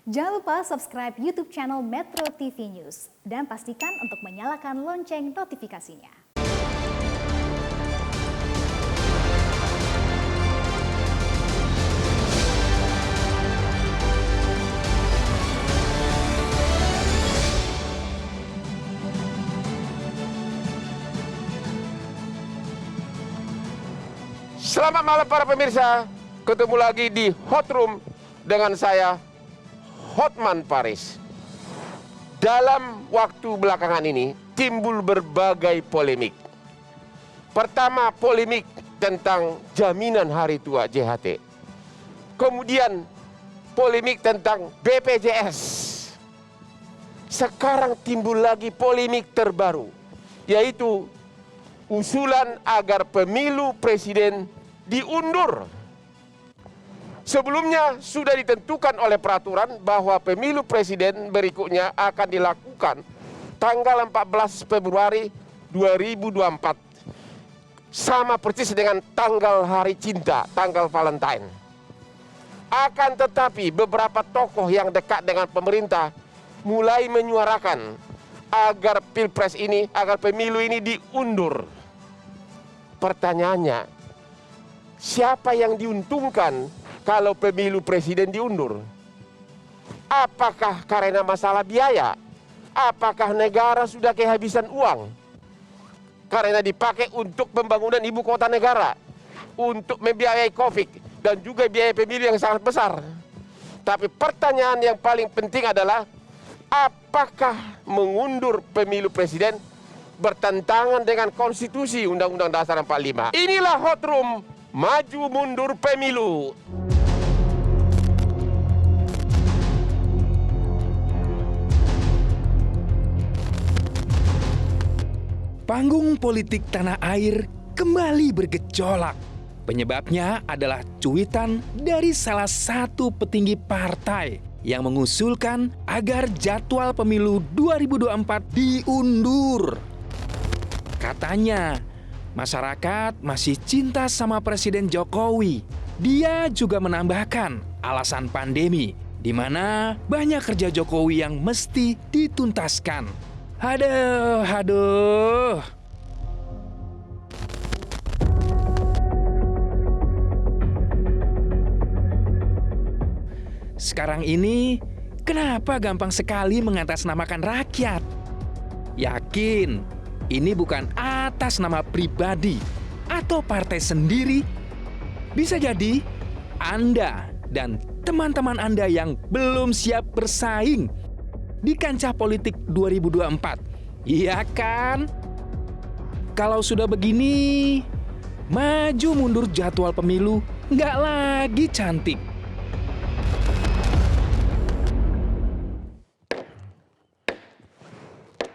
Jangan lupa subscribe YouTube channel Metro TV News dan pastikan untuk menyalakan lonceng notifikasinya. Selamat malam para pemirsa, ketemu lagi di Hot Room dengan saya, Hotman Paris. Dalam waktu belakangan ini timbul berbagai polemik. Pertama, polemik tentang jaminan hari tua JHT. Kemudian polemik tentang BPJS. Sekarang timbul lagi polemik terbaru, yaitu usulan agar pemilu presiden diundur. Sebelumnya sudah ditentukan oleh peraturan bahwa pemilu presiden berikutnya akan dilakukan tanggal 14 Februari 2024. Sama persis dengan tanggal hari cinta, tanggal Valentine. Akan tetapi beberapa tokoh yang dekat dengan pemerintah mulai menyuarakan agar pilpres ini, agar pemilu ini diundur. Pertanyaannya, siapa yang diuntungkan kalau pemilu presiden diundur? Apakah karena masalah biaya? Apakah negara sudah kehabisan uang? Karena dipakai untuk pembangunan ibu kota negara, untuk membiayai COVID, dan juga biaya pemilu yang sangat besar. Tapi pertanyaan yang paling penting adalah, apakah mengundur pemilu presiden bertentangan dengan konstitusi Undang-Undang Dasar 45? Inilah Hot Room, maju mundur pemilu. Panggung politik tanah air kembali bergejolak. Penyebabnya adalah cuitan dari salah satu petinggi partai yang mengusulkan agar jadwal pemilu 2024 diundur. Katanya, masyarakat masih cinta sama Presiden Jokowi. Dia juga menambahkan alasan pandemi, di mana banyak kerja Jokowi yang mesti dituntaskan. Aduh. Sekarang ini, kenapa gampang sekali mengatasnamakan rakyat? Yakin, ini bukan atas nama pribadi atau partai sendiri. Bisa jadi Anda dan teman-teman Anda yang belum siap bersaing di kancah politik 2024. Iya kan? Kalau sudah begini, maju mundur jadwal pemilu nggak lagi cantik.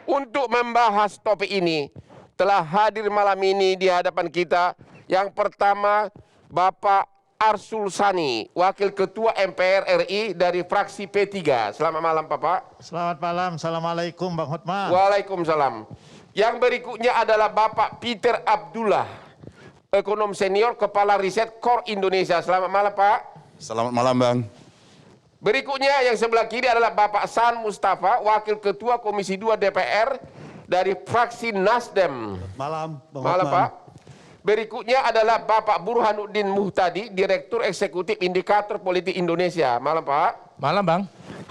Untuk membahas topik ini, telah hadir malam ini di hadapan kita yang pertama Bapak Arsul Sani, Wakil Ketua MPR RI dari fraksi P3. Selamat malam, Bapak. Selamat malam, Assalamualaikum Bang Hotman. Waalaikumsalam. Yang berikutnya adalah Bapak Peter Abdullah, Ekonom Senior, Kepala Riset KOR Indonesia. Selamat malam, Pak. Selamat malam, Bang. Berikutnya yang sebelah kiri adalah Bapak San Mustafa, Wakil Ketua Komisi 2 DPR dari fraksi Nasdem. Malam, Bang Malam, Hotman. Pak. Berikutnya adalah Bapak Burhanuddin Muhtadi, Direktur Eksekutif Indikator Politik Indonesia. Malam, Pak. Malam, Bang.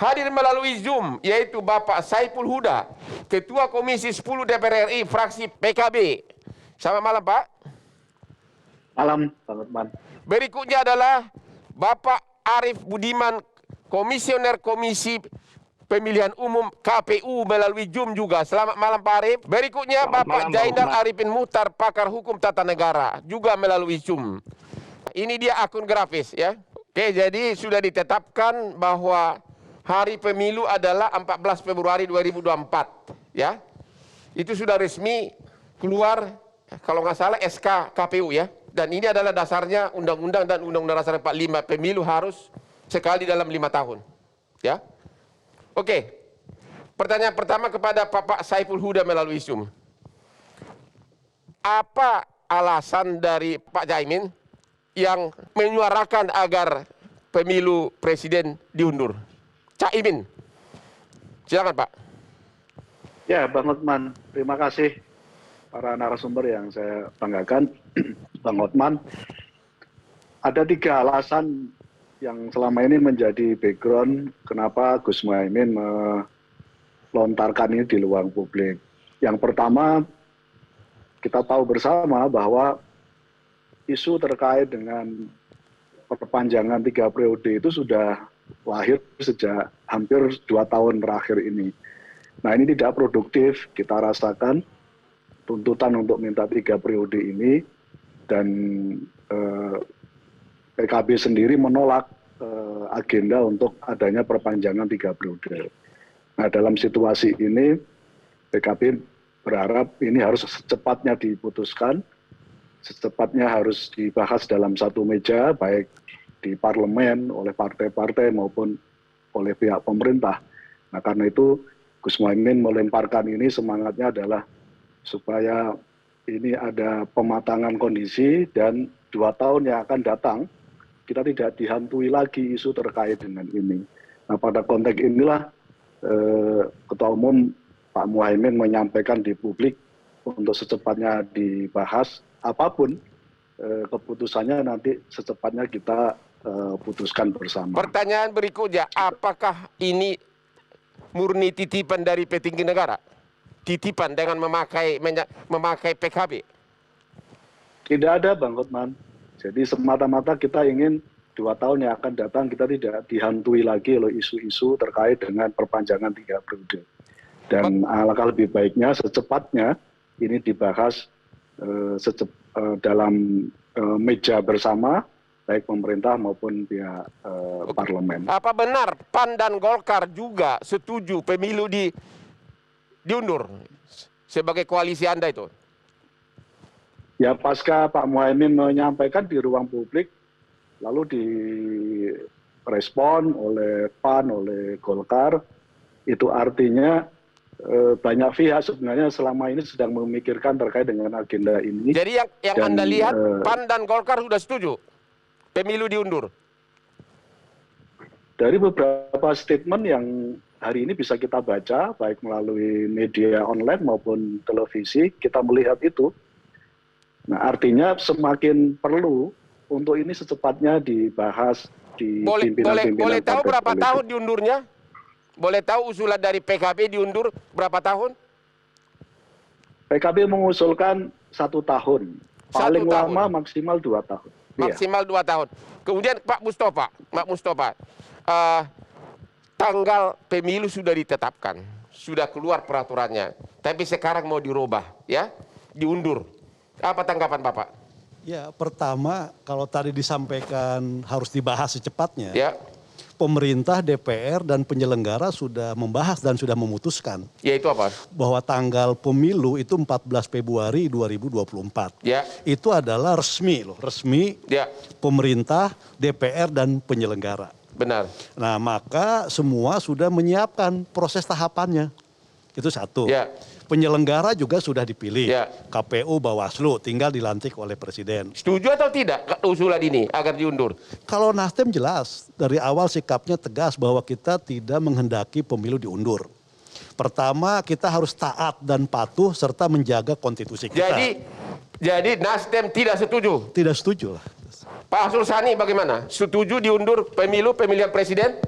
Hadir melalui Zoom, yaitu Bapak Saiful Huda, Ketua Komisi 10 DPR RI, fraksi PKB. Selamat malam, Pak. Malam, Bang Hotman. Berikutnya adalah Bapak Arief Budiman, Komisioner Komisi Pemilihan Umum KPU melalui Zoom juga. Selamat malam, Pak Arief. Berikutnya Selamat Bapak malam, Zainal Bang. Arifin Muhtar, Pakar Hukum Tata Negara, juga melalui Zoom. Ini dia akun grafis ya. Oke, jadi sudah ditetapkan bahwa hari pemilu adalah 14 Februari 2024 ya. Itu sudah resmi keluar, kalau nggak salah SK KPU ya. Dan ini adalah dasarnya Undang-Undang dan Undang-Undang Dasar 45. Pemilu harus sekali dalam 5 tahun ya. Oke, pertanyaan pertama kepada Bapak Saiful Huda melalui Zoom. Apa alasan dari Pak Jaimin yang menyuarakan agar pemilu presiden diundur? Caimin. Silakan Pak. Ya, Bang Hotman, terima kasih para narasumber yang saya banggakan. Bang Hotman, ada 3 alasan yang selama ini menjadi background kenapa Gus Muhaimin melontarkan ini di ruang publik. Yang pertama, kita tahu bersama bahwa isu terkait dengan perpanjangan 3 periode itu sudah lahir sejak hampir 2 tahun terakhir ini. Nah, ini tidak produktif, kita rasakan tuntutan untuk minta 3 periode ini, dan PKB sendiri menolak agenda untuk adanya perpanjangan 3 periode. Nah, dalam situasi ini PKB berharap ini harus secepatnya diputuskan, secepatnya harus dibahas dalam satu meja, baik di parlemen oleh partai-partai maupun oleh pihak pemerintah. Nah, karena itu Gus Muhaimin melemparkan ini, semangatnya adalah supaya ini ada pematangan kondisi dan 2 tahun yang akan datang kita tidak dihantui lagi isu terkait dengan ini. Nah, pada konteks inilah Ketua Umum Pak Muhaimin menyampaikan di publik untuk secepatnya dibahas, apapun keputusannya nanti secepatnya kita putuskan bersama. Pertanyaan berikutnya, apakah ini murni titipan dari petinggi negara? Titipan dengan memakai PKB? Tidak ada, Bang Hotman. Jadi semata-mata kita ingin 2 tahun yang akan datang kita tidak dihantui lagi oleh isu-isu terkait dengan perpanjangan 3 periode. Dan alangkah lebih baiknya secepatnya ini dibahas dalam meja bersama, baik pemerintah maupun pihak parlemen. Apa benar PAN dan Golkar juga setuju pemilu diundur sebagai koalisi Anda itu? Ya, pasca Pak Muhaimin menyampaikan di ruang publik, lalu direspon oleh PAN, oleh Golkar, itu artinya banyak pihak sebenarnya selama ini sedang memikirkan terkait dengan agenda ini. Jadi yang Anda lihat PAN dan Golkar sudah setuju pemilu diundur? Dari beberapa statement yang hari ini bisa kita baca, baik melalui media online maupun televisi, kita melihat itu. Nah, artinya semakin perlu untuk ini secepatnya dibahas di pimpinan-pimpinan partai. Boleh tahu berapa tahun diundurnya? Boleh tahu usulan dari PKB diundur berapa tahun? PKB mengusulkan 1 tahun. Paling lama maksimal 2 tahun. Maksimal 2 tahun. Kemudian Pak Mustafa, tanggal pemilu sudah ditetapkan, sudah keluar peraturannya, tapi sekarang mau dirubah, ya, diundur. Apa tanggapan Bapak? Ya, pertama kalau tadi disampaikan harus dibahas secepatnya. Ya. Pemerintah, DPR, dan penyelenggara sudah membahas dan sudah memutuskan. Yaitu apa? Bahwa tanggal pemilu itu 14 Februari 2024. Ya. Itu adalah resmi loh, resmi ya. Pemerintah, DPR, dan penyelenggara. Benar. Nah, maka semua sudah menyiapkan proses tahapannya. Itu satu. Ya. Penyelenggara juga sudah dipilih. Ya. KPU, Bawaslu, tinggal dilantik oleh Presiden. Setuju atau tidak usulan ini agar diundur? Kalau Nasdem jelas, dari awal sikapnya tegas bahwa kita tidak menghendaki pemilu diundur. Pertama, kita harus taat dan patuh serta menjaga konstitusi kita. Jadi Nasdem tidak setuju? Tidak setuju lah. Pak Arsul Sani bagaimana? Setuju diundur pemilihan presiden?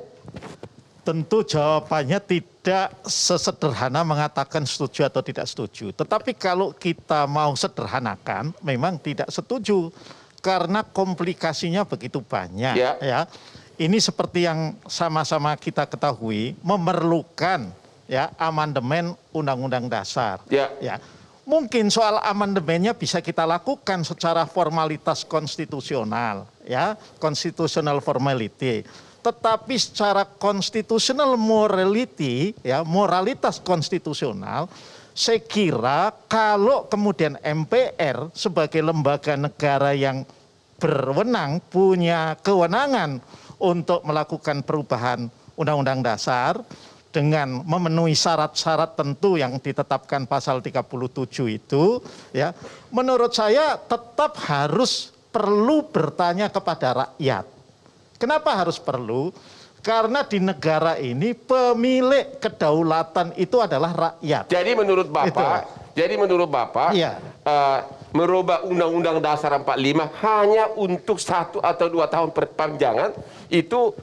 Tentu jawabannya tidak sesederhana mengatakan setuju atau tidak setuju. Tetapi kalau kita mau sederhanakan, memang tidak setuju. Karena komplikasinya begitu banyak. Ya. Ini seperti yang sama-sama kita ketahui, memerlukan ya amandemen Undang-Undang Dasar. Ya. Mungkin soal amandemennya bisa kita lakukan secara formalitas konstitusional, ya, constitutional formality. Tetapi secara constitutional morality, ya, moralitas konstitusional, saya kira kalau kemudian MPR sebagai lembaga negara yang berwenang, punya kewenangan untuk melakukan perubahan Undang-Undang Dasar dengan memenuhi syarat-syarat tentu yang ditetapkan pasal 37 itu, ya, menurut saya tetap harus perlu bertanya kepada rakyat. Kenapa harus perlu? Karena di negara ini pemilik kedaulatan itu adalah rakyat. Jadi menurut Bapak, Iya. Merubah Undang-Undang Dasar 45 hanya untuk 1 atau 2 tahun perpanjangan itu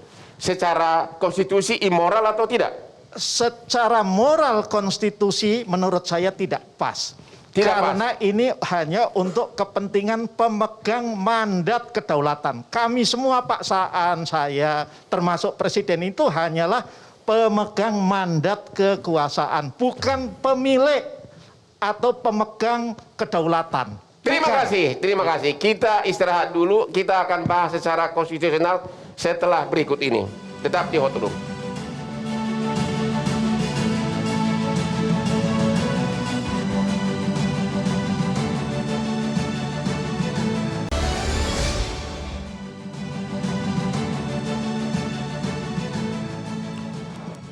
secara konstitusi immoral atau tidak? Secara moral konstitusi menurut saya tidak pas. Karena ini hanya untuk kepentingan pemegang mandat kedaulatan. Kami semua, Pak Saan, saya, termasuk Presiden itu hanyalah pemegang mandat kekuasaan, bukan pemilik atau pemegang kedaulatan. Terima kasih. Kita istirahat dulu, kita akan bahas secara konstitusional setelah berikut ini. Tetap di Hot Room.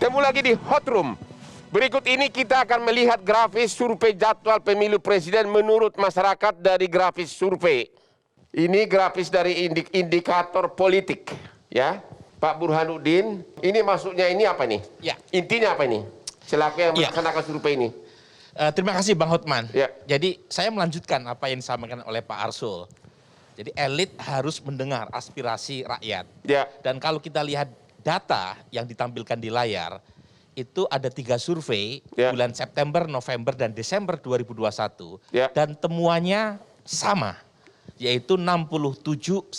Ketemu lagi di Hot Room. Berikut ini kita akan melihat grafis survei jadwal pemilu presiden menurut masyarakat dari grafis survei. Ini grafis dari indikator politik, ya. Pak Burhanuddin, ini maksudnya ini apa nih? Ya. Intinya apa ini? Selaku yang melaksanakan survei ini. Terima kasih Bang Hotman. Ya. Jadi saya melanjutkan apa yang disampaikan oleh Pak Arsul. Jadi elit harus mendengar aspirasi rakyat. Ya. Dan kalau kita lihat data yang ditampilkan di layar, itu ada 3 survei bulan September, November, dan Desember 2021. Dan temuannya sama, yaitu 67-70%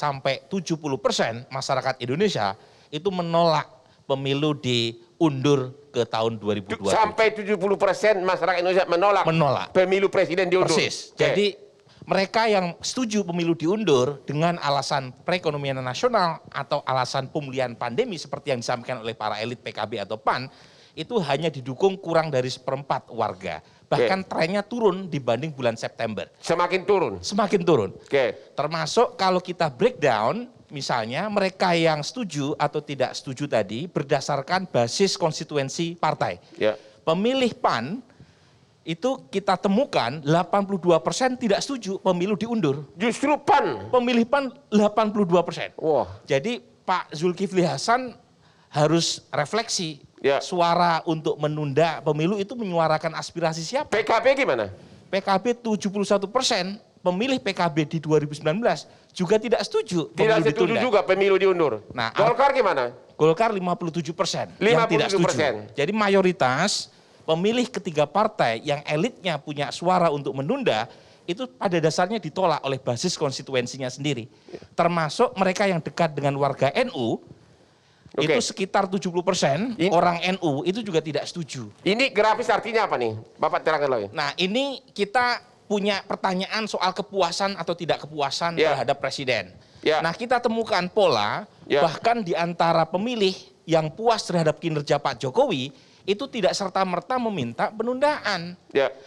masyarakat Indonesia itu menolak pemilu diundur ke tahun 2027. Sampai 70% masyarakat Indonesia menolak pemilu presiden diundur. Persis. Jadi mereka yang setuju pemilu diundur dengan alasan perekonomian nasional atau alasan pemulihan pandemi seperti yang disampaikan oleh para elit PKB atau PAN, itu hanya didukung kurang dari 1/4 warga. Bahkan trennya turun dibanding bulan September. Semakin turun? Semakin turun. Termasuk kalau kita breakdown, misalnya mereka yang setuju atau tidak setuju tadi berdasarkan basis konstituensi partai. Pemilih PAN, itu kita temukan 82% tidak setuju pemilu diundur. Justru PAN? Pemilih PAN 82%. Wah. Jadi Pak Zulkifli Hasan harus refleksi. Suara untuk menunda pemilu itu menyuarakan aspirasi siapa? PKB gimana? PKB 71%, pemilih PKB di 2019 juga tidak setuju Tidak setuju juga pemilu diundur. Nah, Golkar gimana? Golkar 57% yang tidak setuju. Jadi mayoritas pemilih ketiga partai yang elitnya punya suara untuk menunda, itu pada dasarnya ditolak oleh basis konstituensinya sendiri. Termasuk mereka yang dekat dengan warga NU, itu sekitar 70% orang NU itu juga tidak setuju. Ini grafis artinya apa nih? Bapak terangkan lagi. Nah, ini kita punya pertanyaan soal kepuasan atau tidak kepuasan terhadap presiden. Nah, kita temukan pola bahkan di antara pemilih yang puas terhadap kinerja Pak Jokowi itu tidak serta-merta meminta penundaan.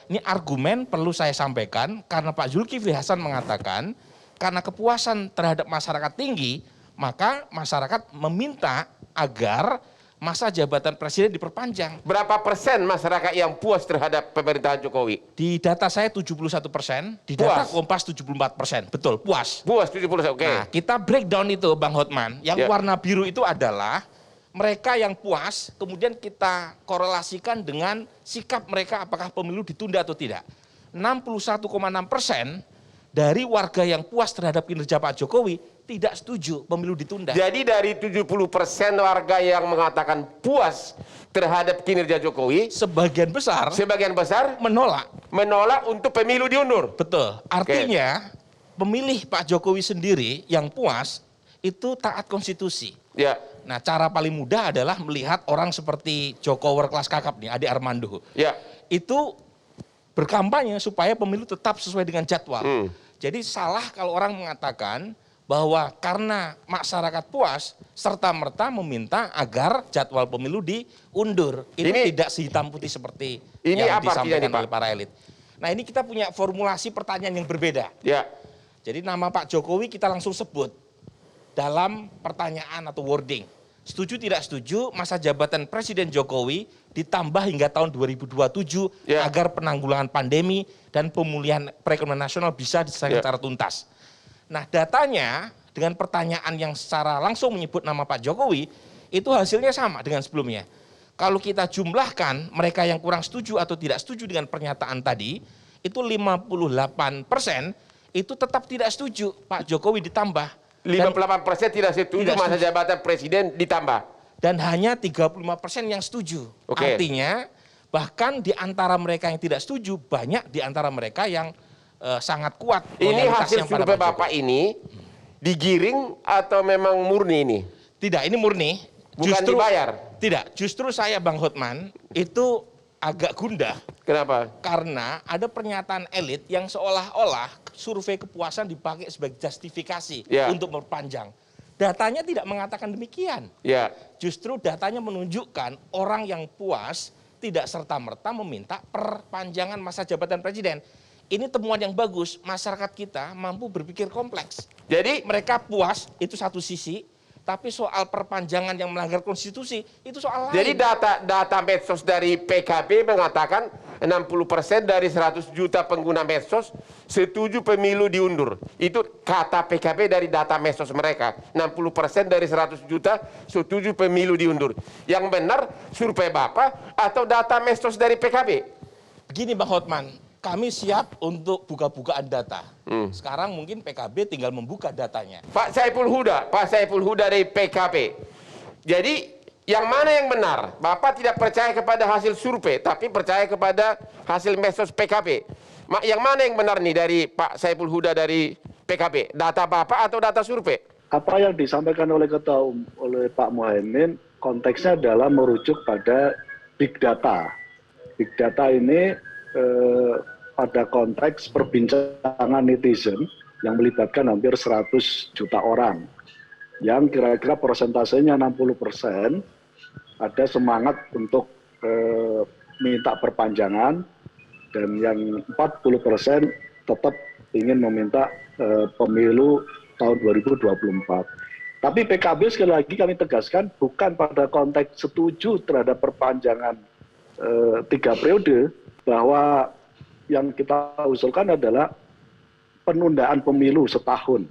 Ini argumen perlu saya sampaikan karena Pak Zulkifli Hasan mengatakan karena kepuasan terhadap masyarakat tinggi, maka masyarakat meminta agar masa jabatan presiden diperpanjang. Berapa persen masyarakat yang puas terhadap pemerintahan Jokowi? Di data saya 71%, di data Kompas 74%. Betul, puas. Puas 70%, oke. Nah, kita breakdown itu Bang Hotman. Yang warna biru itu adalah mereka yang puas, kemudian kita korelasikan dengan sikap mereka apakah pemilu ditunda atau tidak. 61,6% dari warga yang puas terhadap kinerja Pak Jokowi tidak setuju pemilu ditunda. Jadi dari 70% warga yang mengatakan puas terhadap kinerja Jokowi, sebagian besar menolak untuk pemilu diundur. Betul. Artinya pemilih Pak Jokowi sendiri yang puas itu taat konstitusi. Nah, cara paling mudah adalah melihat orang seperti Joko Kelas Kakap nih, Ade Armando. Itu berkampanye supaya pemilu tetap sesuai dengan jadwal. Jadi salah kalau orang mengatakan bahwa karena masyarakat puas serta-merta meminta agar jadwal pemilu diundur. Itu tidak sehitam putih seperti yang disampaikan oleh para elit. Nah, ini kita punya formulasi pertanyaan yang berbeda. Jadi nama Pak Jokowi kita langsung sebut dalam pertanyaan atau wording. Setuju tidak setuju masa jabatan Presiden Jokowi ditambah hingga tahun 2027 agar penanggulangan pandemi dan pemulihan perekonomian nasional bisa diselesaikan secara tuntas. Nah, datanya dengan pertanyaan yang secara langsung menyebut nama Pak Jokowi itu hasilnya sama dengan sebelumnya. Kalau kita jumlahkan mereka yang kurang setuju atau tidak setuju dengan pernyataan tadi, itu 58% itu tetap tidak setuju Pak Jokowi ditambah. 58% tidak setuju masa jabatan presiden ditambah. Dan hanya 35% yang setuju. Artinya bahkan di antara mereka yang tidak setuju, banyak di antara mereka yang sangat kuat. Ini hasil survei Bapak ini digiring atau memang murni ini? Tidak, ini murni. Bukan dibayar? Tidak, justru saya Bang Hotman itu agak gundah. Kenapa? Karena ada pernyataan elit yang seolah-olah survei kepuasan dipakai sebagai justifikasi untuk memperpanjang. Datanya tidak mengatakan demikian. Justru datanya menunjukkan orang yang puas tidak serta-merta meminta perpanjangan masa jabatan presiden. Ini temuan yang bagus, masyarakat kita mampu berpikir kompleks. Jadi mereka puas, itu satu sisi, tapi soal perpanjangan yang melanggar konstitusi, itu soal lain. Jadi data medsos dari PKB mengatakan 60% dari 100 juta pengguna medsos setuju pemilu diundur. Itu kata PKB dari data medsos mereka. 60% dari 100 juta setuju pemilu diundur. Yang benar survei Bapak atau data medsos dari PKB? Begini Bang Hotman, kami siap untuk buka-bukaan data. Sekarang mungkin PKB tinggal membuka datanya. Pak Saiful Huda dari PKB. Jadi yang mana yang benar? Bapak tidak percaya kepada hasil survei, tapi percaya kepada hasil medsos PKB. Yang mana yang benar nih dari Pak Saiful Huda dari PKB? Data Bapak atau data survei? Apa yang disampaikan oleh oleh Pak Muhaimin konteksnya adalah merujuk pada big data. Big data ini pada konteks perbincangan netizen yang melibatkan hampir 100 juta orang. Yang kira-kira persentasenya 60% ada semangat untuk minta perpanjangan, dan yang 40% tetap ingin meminta pemilu tahun 2024. Tapi PKB sekali lagi kami tegaskan bukan pada konteks setuju terhadap perpanjangan 3 periode, bahwa yang kita usulkan adalah penundaan pemilu setahun,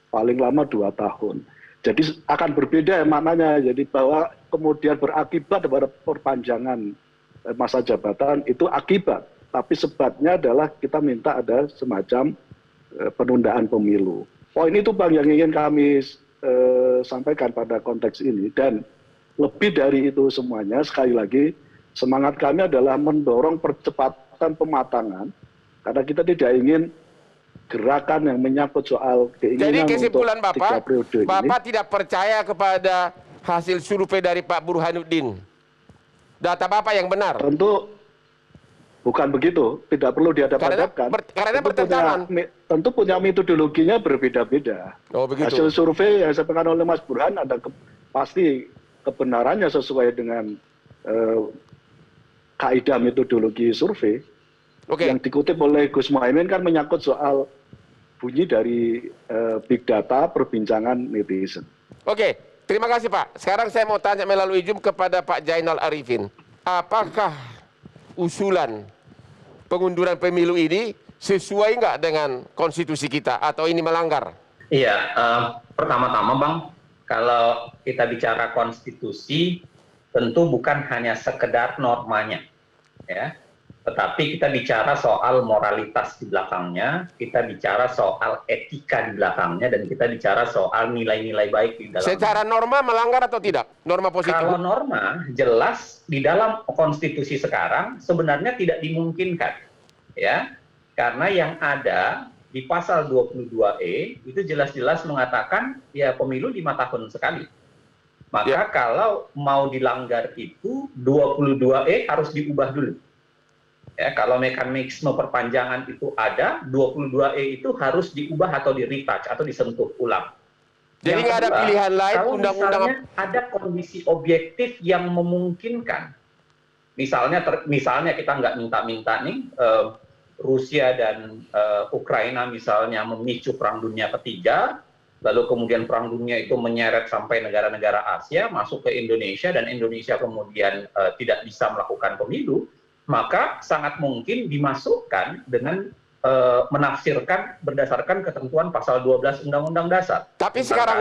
paling lama 2 tahun. Jadi akan berbeda maknanya, jadi bahwa kemudian berakibat pada perpanjangan masa jabatan itu akibat, tapi sebabnya adalah kita minta ada semacam penundaan pemilu. Poin itu Bang yang ingin kami sampaikan pada konteks ini, dan lebih dari itu semuanya sekali lagi semangat kami adalah mendorong percepatan pematangan, karena kita tidak ingin gerakan yang menyangkut soal keinginan. Jadi kesimpulan untuk Bapak, 3 periode Bapak ini, tidak percaya kepada hasil survei dari Pak Burhanuddin. Data Bapak yang benar. tentu bukan begitu, tidak perlu dihadap-hadapkan. Karena bertentangan. Tentu punya metodologinya berbeda-beda. Oh, begitu. Hasil survei yang disampaikan oleh Mas Burhan ada pasti kebenarannya sesuai dengan kaidah metodologi survei. Yang dikutip oleh Gus Muhaimin kan menyangkut soal bunyi dari big data perbincangan netizen. Oke, terima kasih Pak. Sekarang saya mau tanya melalui Zoom kepada Pak Jainal Arifin. Apakah usulan pengunduran pemilu ini sesuai nggak dengan konstitusi kita atau ini melanggar? Iya, pertama-tama Bang, kalau kita bicara konstitusi, tentu bukan hanya sekedar normanya, ya. Tetapi kita bicara soal moralitas di belakangnya, kita bicara soal etika di belakangnya, dan kita bicara soal nilai-nilai baik di dalamnya. Secara norma melanggar atau tidak? Norma positif? Kalau norma, jelas di dalam konstitusi sekarang sebenarnya tidak dimungkinkan, ya. Karena yang ada di pasal 22E itu jelas-jelas mengatakan ya pemilu 5 tahun sekali. Maka kalau mau dilanggar itu 22E harus diubah dulu. Ya, kalau mekanisme perpanjangan itu ada, 22E itu harus diubah atau di-retouch atau disentuh ulang. Jadi nggak ada pilihan lain undang-undang. Misalnya ada kondisi objektif yang memungkinkan. Misalnya kita nggak minta-minta nih Rusia dan Ukraina misalnya memicu perang dunia ketiga, lalu kemudian perang dunia itu menyeret sampai negara-negara Asia masuk ke Indonesia, dan Indonesia kemudian tidak bisa melakukan pemilu, maka sangat mungkin dimasukkan dengan menafsirkan berdasarkan ketentuan pasal 12 Undang-Undang Dasar. Tapi tentang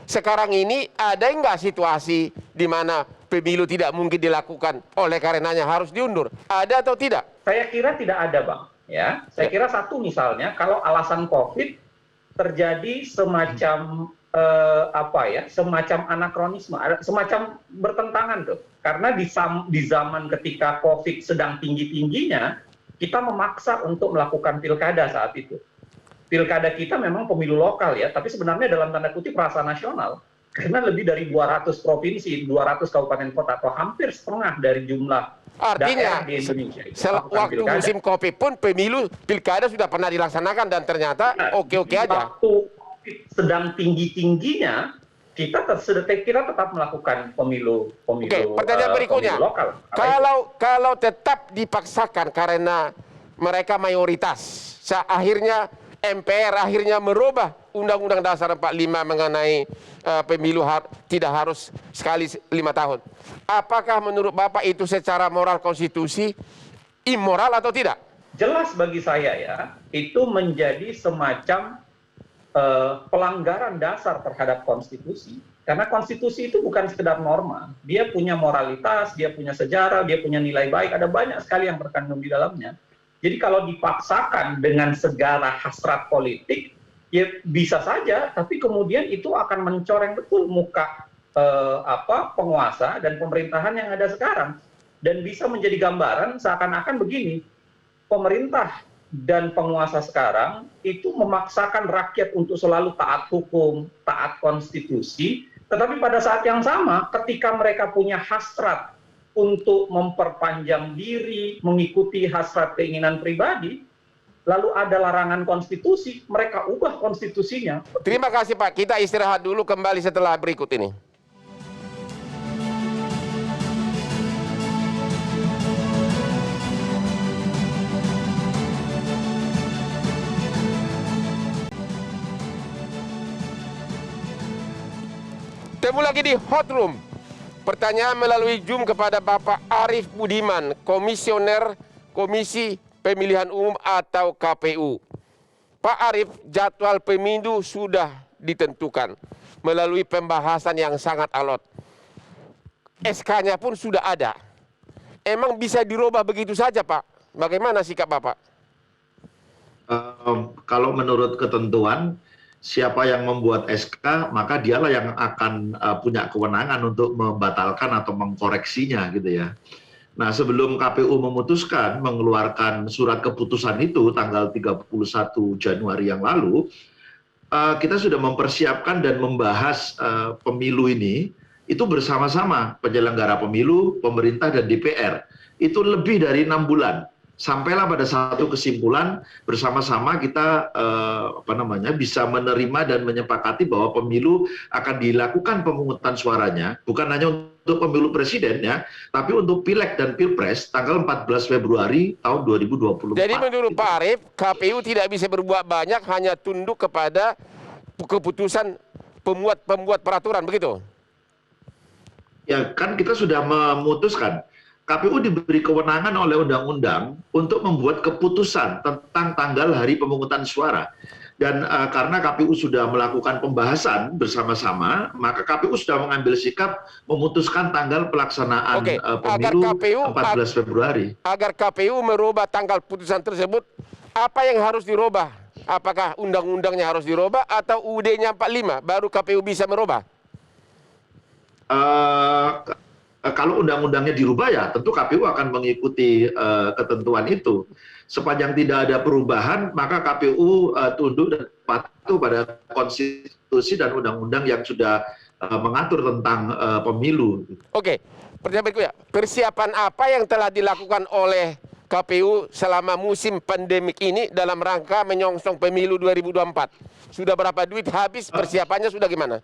sekarang ini ada nggak situasi di mana pemilu tidak mungkin dilakukan oleh karenanya harus diundur? Ada atau tidak? Saya kira tidak ada, Bang. Ya, saya kira satu misalnya kalau alasan COVID terjadi semacam semacam anakronisme, semacam bertentangan tuh. Karena di zaman ketika COVID sedang tinggi-tingginya, kita memaksa untuk melakukan pilkada saat itu. Pilkada kita memang pemilu lokal ya, tapi sebenarnya dalam tanda kutip rasa nasional. Karena lebih dari 200 provinsi, 200 kabupaten kota, atau hampir setengah dari jumlah artinya daerah di Indonesia. Waktu musim COVID pun pemilu pilkada sudah pernah dilaksanakan dan ternyata oke-oke aja. Waktu sedang tinggi-tingginya, kita tetap melakukan pemilu pertanyaan berikutnya, pemilu lokal. kalau tetap dipaksakan karena mereka mayoritas, akhirnya MPR akhirnya merubah Undang-Undang Dasar 45 mengenai pemilu tidak harus sekali 5 tahun. Apakah menurut Bapak itu secara moral konstitusi immoral atau tidak? Jelas bagi saya ya, itu menjadi semacam pelanggaran dasar terhadap konstitusi. Karena konstitusi itu bukan sekedar norma. Dia punya moralitas, dia punya sejarah, dia punya nilai baik, ada banyak sekali yang terkandung di dalamnya. Jadi kalau dipaksakan dengan segala hasrat politik, ya bisa saja, tapi kemudian itu akan mencoreng betul muka penguasa dan pemerintahan yang ada sekarang. Dan bisa menjadi gambaran seakan-akan begini, pemerintah dan penguasa sekarang itu memaksakan rakyat untuk selalu taat hukum, taat konstitusi, tetapi pada saat yang sama ketika mereka punya hasrat untuk memperpanjang diri, mengikuti hasrat keinginan pribadi, lalu ada larangan konstitusi, mereka ubah konstitusinya. Terima kasih Pak, kita istirahat dulu, kembali setelah berikut ini. Temu lagi di Hot Room. Pertanyaan melalui Zoom kepada Bapak Arief Budiman, Komisioner Komisi Pemilihan Umum atau KPU. Pak Arief, jadwal pemilu sudah ditentukan melalui pembahasan yang sangat alot. SK-nya pun sudah ada. Emang bisa dirubah begitu saja, Pak? Bagaimana sikap Bapak? Kalau menurut ketentuan, siapa yang membuat SK, maka dialah yang akan punya kewenangan untuk membatalkan atau mengkoreksinya gitu ya. Nah, sebelum KPU memutuskan mengeluarkan surat keputusan itu tanggal 31 Januari yang lalu, kita sudah mempersiapkan dan membahas pemilu ini itu bersama-sama penyelenggara pemilu, pemerintah dan DPR. Itu lebih dari 6 bulan. Sampailah pada satu kesimpulan bersama-sama kita bisa menerima dan menyepakati bahwa pemilu akan dilakukan pemungutan suaranya bukan hanya untuk pemilu presiden ya, tapi untuk pileg dan pilpres tanggal 14 Februari tahun 2024. Jadi menurut Pak Arief, KPU tidak bisa berbuat banyak, hanya tunduk kepada keputusan pembuat peraturan, begitu? Ya kan kita sudah memutuskan. KPU diberi kewenangan oleh undang-undang untuk membuat keputusan tentang tanggal hari pemungutan suara. Dan karena KPU sudah melakukan pembahasan bersama-sama, maka KPU sudah mengambil sikap memutuskan tanggal pelaksanaan pemilu 14 Februari. Agar KPU merubah tanggal putusan tersebut, apa yang harus dirubah? Apakah undang-undangnya harus dirubah atau UUD-nya 45 baru KPU bisa merubah? Kalau undang-undangnya dirubah ya tentu KPU akan mengikuti ketentuan itu. Sepanjang tidak ada perubahan maka KPU tunduk dan patuh pada konstitusi dan undang-undang yang sudah mengatur tentang pemilu. Oke, pertanyaan berikutnya. Persiapan apa yang telah dilakukan oleh KPU selama musim pandemik ini dalam rangka menyongsong pemilu 2024? Sudah berapa duit habis, persiapannya sudah gimana?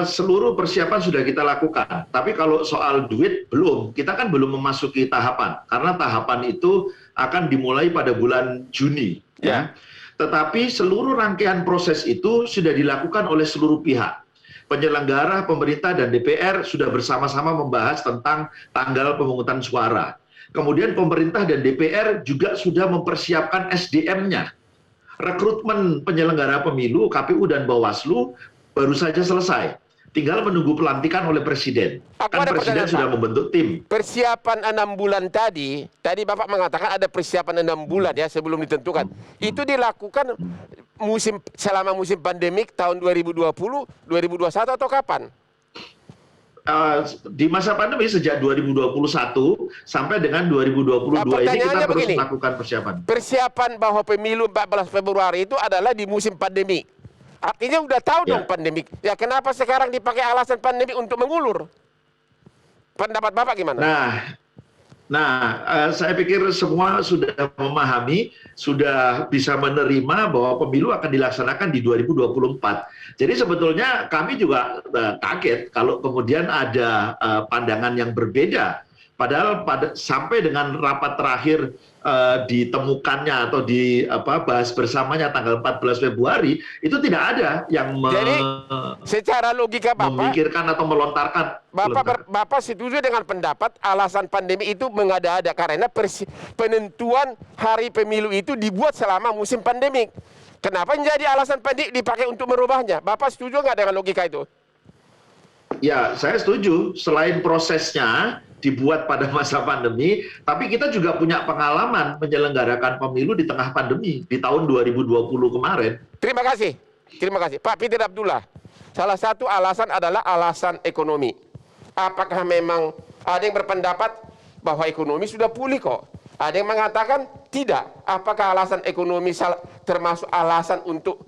Seluruh persiapan sudah kita lakukan, tapi kalau soal duit belum, kita kan belum memasuki tahapan, karena tahapan itu akan dimulai pada bulan Juni. Ya. Tetapi seluruh rangkaian proses itu sudah dilakukan oleh seluruh pihak. Penyelenggara, pemerintah, dan DPR sudah bersama-sama membahas tentang tanggal pemungutan suara. Kemudian pemerintah dan DPR juga sudah mempersiapkan SDM-nya. Rekrutmen penyelenggara pemilu, KPU dan Bawaslu baru saja selesai. Tinggal menunggu pelantikan oleh Presiden. Kan Presiden sudah membentuk tim. Persiapan 6 bulan tadi Bapak mengatakan ada persiapan 6 bulan ya sebelum ditentukan. Itu dilakukan selama musim pandemik tahun 2020, 2021 atau kapan? Di masa pandemi sejak 2021 sampai dengan 2022 ini kita terus melakukan persiapan. Persiapan bahwa pemilu 14 Februari itu adalah di musim pandemi. Artinya udah tahu dong pandemik. Ya kenapa sekarang dipakai alasan pandemi untuk mengulur? Pendapat Bapak gimana? Nah, saya pikir semua sudah memahami, sudah bisa menerima bahwa pemilu akan dilaksanakan di 2024. Jadi sebetulnya kami juga kaget kalau kemudian ada pandangan yang berbeda. Padahal sampai dengan rapat terakhir ditemukannya atau bahas bersamanya tanggal 14 Februari, itu tidak ada yang jadi, secara logika Bapak, memikirkan atau melontarkan. Bapak setuju dengan pendapat alasan pandemi itu mengada-ada karena penentuan hari pemilu itu dibuat selama musim pandemik. Kenapa menjadi alasan pandemik dipakai untuk merubahnya? Bapak setuju nggak dengan logika itu? Ya, saya setuju. Selain prosesnya dibuat pada masa pandemi, tapi kita juga punya pengalaman menyelenggarakan pemilu di tengah pandemi di tahun 2020 kemarin. Terima kasih. Pak Peter Abdullah. Salah satu alasan adalah alasan ekonomi. Apakah memang ada yang berpendapat bahwa ekonomi sudah pulih kok? Ada yang mengatakan tidak. Apakah alasan ekonomi termasuk alasan untuk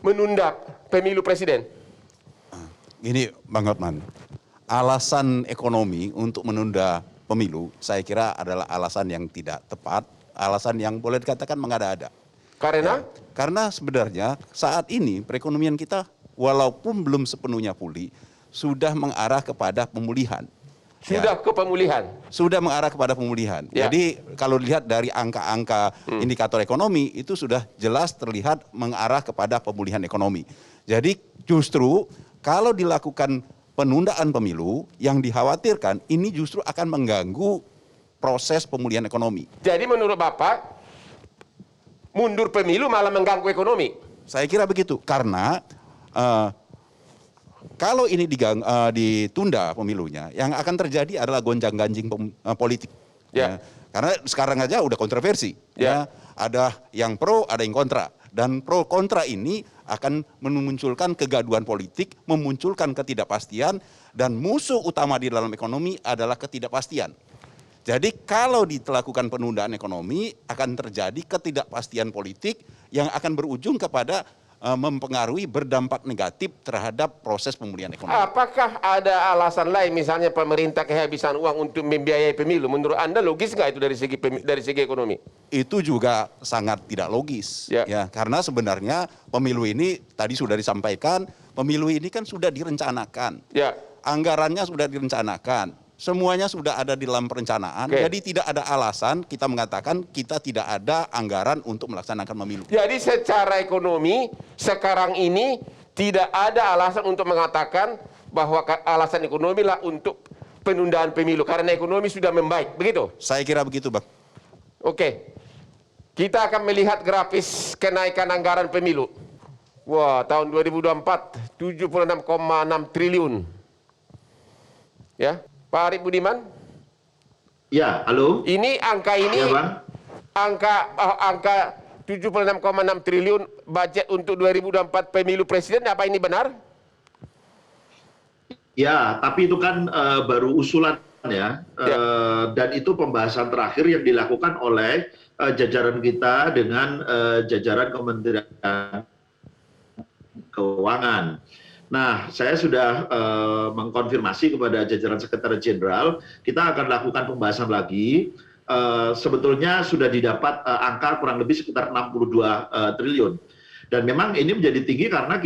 menunda pemilu presiden? Ini Bang Hotman, alasan ekonomi untuk menunda pemilu saya kira adalah alasan yang tidak tepat, alasan yang boleh dikatakan mengada-ada. Karena? Karena sebenarnya saat ini perekonomian kita walaupun belum sepenuhnya pulih, sudah mengarah kepada pemulihan. Sudah ke pemulihan? Sudah mengarah kepada pemulihan. Jadi kalau dilihat dari angka-angka indikator ekonomi itu sudah jelas terlihat mengarah kepada pemulihan ekonomi. Jadi justru kalau dilakukan penundaan pemilu yang dikhawatirkan ini justru akan mengganggu proses pemulihan ekonomi. Jadi menurut Bapak mundur pemilu malah mengganggu ekonomi? Saya kira begitu karena kalau ini ditunda pemilunya, yang akan terjadi adalah gonjang-ganjing politik. Ya. Karena sekarang aja udah kontroversi. Ya. Ada yang pro, ada yang kontra. Dan pro kontra ini akan memunculkan kegaduhan politik, memunculkan ketidakpastian, dan musuh utama di dalam ekonomi adalah ketidakpastian. Jadi kalau dilakukan penundaan ekonomi, akan terjadi ketidakpastian politik yang akan berujung kepada mempengaruhi berdampak negatif terhadap proses pemulihan ekonomi. Apakah ada alasan lain misalnya pemerintah kehabisan uang untuk membiayai pemilu? Menurut Anda logis nggak itu dari segi ekonomi? Itu juga sangat tidak logis. Ya, karena sebenarnya pemilu ini tadi sudah disampaikan, pemilu ini kan sudah direncanakan. Ya. Anggarannya sudah direncanakan. Semuanya sudah ada di dalam perencanaan, jadi tidak ada alasan kita mengatakan kita tidak ada anggaran untuk melaksanakan pemilu. Jadi secara ekonomi sekarang ini tidak ada alasan untuk mengatakan bahwa alasan ekonomi lah untuk penundaan pemilu karena ekonomi sudah membaik, begitu? Saya kira begitu, Bang. Oke, kita akan melihat grafis kenaikan anggaran pemilu. Wah, tahun 2024 76,6 triliun. Ya. Pak Arief Budiman? Ya, halo. Ini angka ini, ya, Bang. Angka 76,6 triliun budget untuk 2024 pemilu presiden, apa ini benar? Ya, tapi itu kan baru usulan ya. Dan itu pembahasan terakhir yang dilakukan oleh jajaran kita dengan jajaran Kementerian Keuangan. Nah, saya sudah mengkonfirmasi kepada jajaran Sekretariat Jenderal, kita akan lakukan pembahasan lagi. Sebetulnya sudah didapat angka kurang lebih sekitar 62 triliun. Dan memang ini menjadi tinggi karena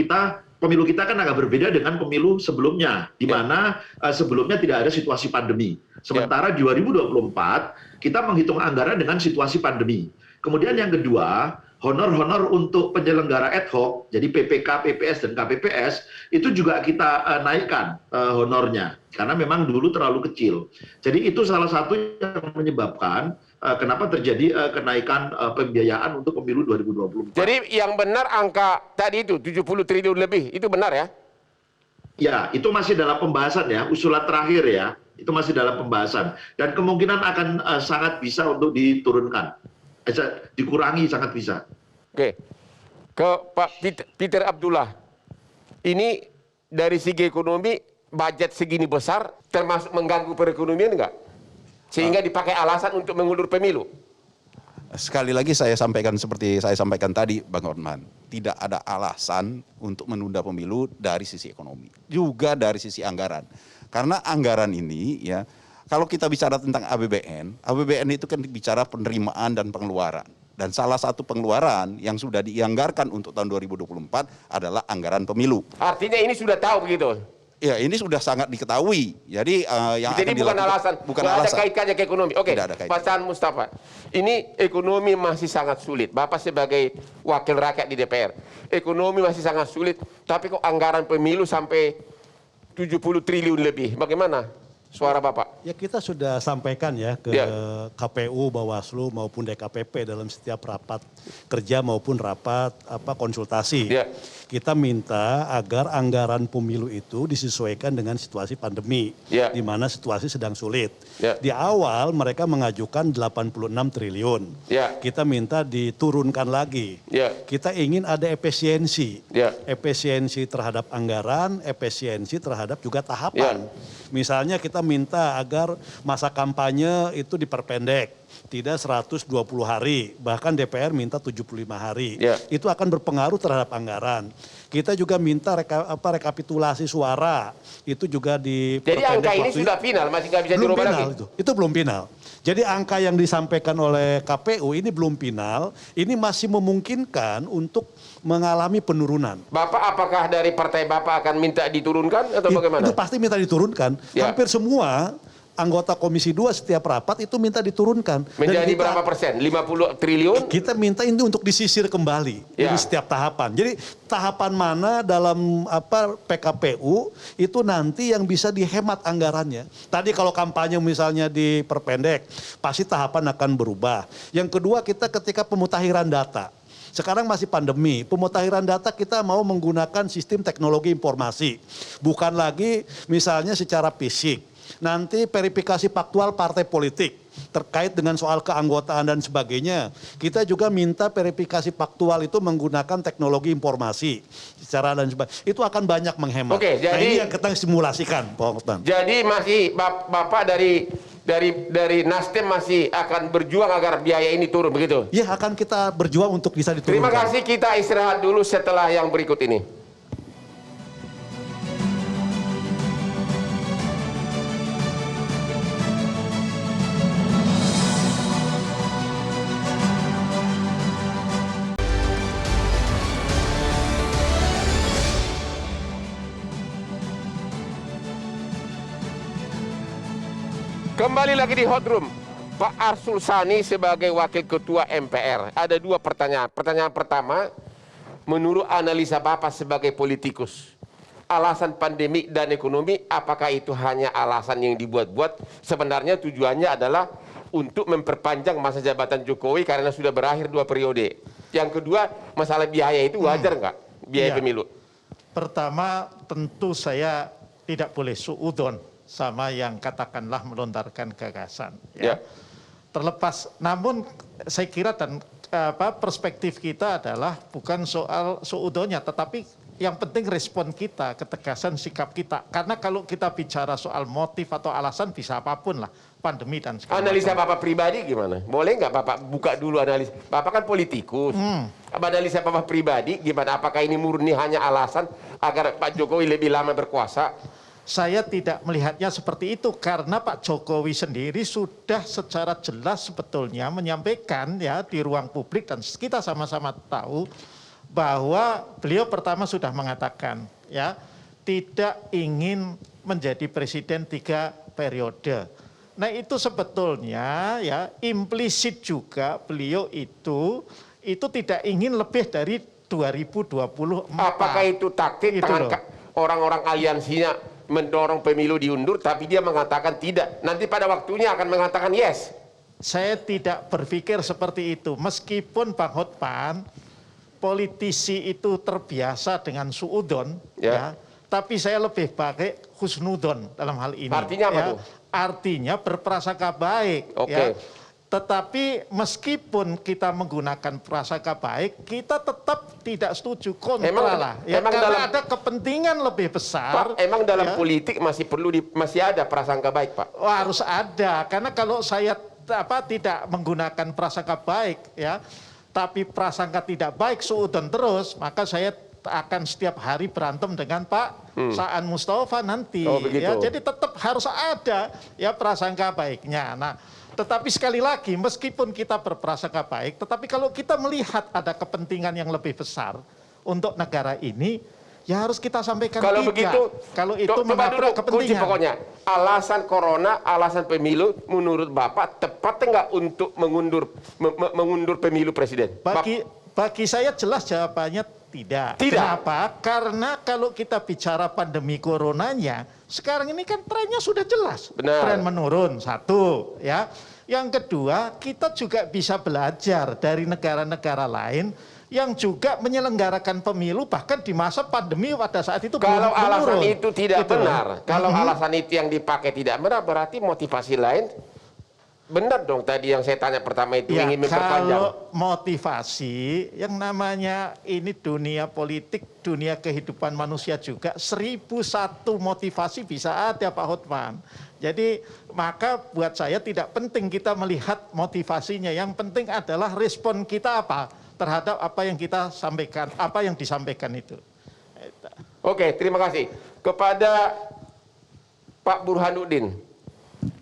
pemilu kita kan agak berbeda dengan pemilu sebelumnya, di mana sebelumnya tidak ada situasi pandemi. Sementara di 2024 kita menghitung anggaran dengan situasi pandemi. Kemudian yang kedua, honor-honor untuk penyelenggara ad hoc, jadi PPK, PPS, dan KPPS, itu juga kita naikkan honornya. Karena memang dulu terlalu kecil. Jadi itu salah satu yang menyebabkan kenapa terjadi kenaikan pembiayaan untuk pemilu 2024. Jadi yang benar angka tadi itu 70 triliun lebih, itu benar ya? Ya, itu masih dalam pembahasan ya, usulan terakhir ya, itu masih dalam pembahasan. Dan kemungkinan akan sangat bisa untuk diturunkan, dikurangi sangat bisa. Oke, ke Pak Peter Abdullah, ini dari segi ekonomi, budget segini besar, termasuk mengganggu perekonomian enggak? Sehingga dipakai alasan untuk mengulur pemilu. Sekali lagi saya sampaikan seperti saya sampaikan tadi, Bang Hotman, tidak ada alasan untuk menunda pemilu dari sisi ekonomi, juga dari sisi anggaran. Karena anggaran ini ya, kalau kita bicara tentang APBN, APBN itu kan bicara penerimaan dan pengeluaran. Dan salah satu pengeluaran yang sudah dianggarkan untuk tahun 2024 adalah anggaran pemilu. Artinya ini sudah tahu begitu? Ya, ini sudah sangat diketahui. Jadi yang jadi akan bukan alasan, bukan alasan. alasan. Ada kaitannya ke ekonomi. Oke, Tidak ada Pak Saan Mustafa, ini ekonomi masih sangat sulit. Bapak sebagai wakil rakyat di DPR, ekonomi masih sangat sulit, tapi kok anggaran pemilu sampai 70 triliun lebih. Bagaimana suara Bapak? Ya kita sudah sampaikan ya ke KPU, Bawaslu maupun DKPP dalam setiap rapat kerja maupun rapat konsultasi. Kita minta agar anggaran pemilu itu disesuaikan dengan situasi pandemi, di mana situasi sedang sulit. Di awal mereka mengajukan 86 triliun. Kita minta diturunkan lagi. Kita ingin ada efisiensi. Efisiensi terhadap anggaran, efisiensi terhadap juga tahapan. Misalnya kita minta agar masa kampanye itu diperpendek. Tidak 120 hari, bahkan DPR minta 75 hari. Itu akan berpengaruh terhadap anggaran. Kita juga minta rekapitulasi suara, itu juga diperpendek. Jadi angka ini sudah final, masih nggak bisa dirubah lagi? Itu belum final. Jadi angka yang disampaikan oleh KPU ini belum final, ini masih memungkinkan untuk mengalami penurunan. Bapak apakah dari partai Bapak akan minta diturunkan atau bagaimana? Itu pasti minta diturunkan. Hampir semua anggota Komisi 2 setiap rapat itu minta diturunkan. Menjadi berapa persen? 50 triliun? Kita minta ini untuk disisir kembali dari setiap tahapan. Jadi tahapan mana dalam PKPU itu nanti yang bisa dihemat anggarannya. Tadi kalau kampanye misalnya diperpendek, pasti tahapan akan berubah. Yang kedua kita ketika pemutakhiran data. Sekarang masih pandemi, pemutakhiran data kita mau menggunakan sistem teknologi informasi. Bukan lagi misalnya secara fisik. Nanti verifikasi faktual partai politik terkait dengan soal keanggotaan dan sebagainya. Kita juga minta verifikasi faktual itu menggunakan teknologi informasi secara dan sebagainya. Itu akan banyak menghemat. Oke, jadi ini yang kita simulasikan, Pak Hotman. Jadi masih Bapak dari Nasdem masih akan berjuang agar biaya ini turun begitu? Ya, akan kita berjuang untuk bisa diturunkan. Terima kasih, kita istirahat dulu setelah yang berikut ini. Kembali lagi di Hot Room. Pak Arsul Sani sebagai Wakil Ketua MPR. Ada dua pertanyaan. Pertanyaan pertama, menurut analisa Bapak sebagai politikus, alasan pandemi dan ekonomi, apakah itu hanya alasan yang dibuat-buat? Sebenarnya tujuannya adalah untuk memperpanjang masa jabatan Jokowi karena sudah berakhir 2 periode. Yang kedua, masalah biaya itu wajar nggak? Biaya pemilu. Pertama, tentu saya tidak boleh suudon sama yang katakanlah melontarkan gagasan. Terlepas, namun saya kira dan perspektif kita adalah bukan soal suudonnya, tetapi yang penting respon kita, ketegasan sikap kita. Karena kalau kita bicara soal motif atau alasan bisa apapun lah, pandemi dan segala Analisa macam. Bapak pribadi gimana? Boleh nggak Bapak buka dulu analisa? Bapak kan politikus. Analisa Bapak pribadi gimana? Apakah ini murni hanya alasan agar Pak Jokowi lebih lama berkuasa? Saya tidak melihatnya seperti itu karena Pak Jokowi sendiri sudah secara jelas sebetulnya menyampaikan ya di ruang publik dan kita sama-sama tahu bahwa beliau pertama sudah mengatakan ya tidak ingin menjadi presiden 3 periode. Nah itu sebetulnya ya implisit juga beliau itu itu tidak ingin lebih dari 2024. Apakah itu taktik orang-orang aliansinya mendorong pemilu diundur, tapi dia mengatakan tidak. Nanti pada waktunya akan mengatakan yes. Saya tidak berpikir seperti itu. Meskipun Bang Hotman, politisi itu terbiasa dengan suudon, ya, tapi saya lebih pakai husnudon dalam hal ini. Artinya apa tuh? Artinya berprasangka baik. Ya. Tetapi meskipun kita menggunakan prasangka baik, kita tetap tidak setuju, kontra lah. Ya, karena ada kepentingan lebih besar. Pak, emang dalam politik masih masih ada prasangka baik, Pak? Oh, harus ada, karena kalau saya tidak menggunakan prasangka baik, ya, tapi prasangka tidak baik suudon terus, maka saya akan setiap hari berantem dengan Pak Saan Mustafa nanti. Ya, jadi tetap harus ada ya prasangka baiknya. Nah, tetapi sekali lagi, meskipun kita berprasangka baik, tetapi kalau kita melihat ada kepentingan yang lebih besar untuk negara ini, ya harus kita sampaikan kalau tidak. Begitu, kalau itu menabrak kepentingan. Kunci pokoknya, alasan corona, alasan pemilu, menurut Bapak tepat enggak untuk mengundur pemilu presiden? Bagi saya jelas jawabannya tidak. Kenapa? Karena kalau kita bicara pandemi coronanya, sekarang ini kan trennya sudah jelas. Benar. Tren menurun, satu. Ya. Yang kedua, kita juga bisa belajar dari negara-negara lain yang juga menyelenggarakan pemilu bahkan di masa pandemi pada saat itu belum menurun. Kalau alasan itu tidak benar, kalau alasan itu yang dipakai tidak benar, berarti motivasi lain benar dong tadi yang saya tanya pertama itu ya, ingin memperpanjang. Kalau motivasi, yang namanya ini dunia politik, dunia kehidupan manusia juga, 1001 motivasi bisa ada Pak Hotman. Jadi maka buat saya tidak penting kita melihat motivasinya, yang penting adalah respon kita apa terhadap apa yang kita sampaikan, apa yang disampaikan itu. Oke, terima kasih. Kepada Pak Burhanuddin,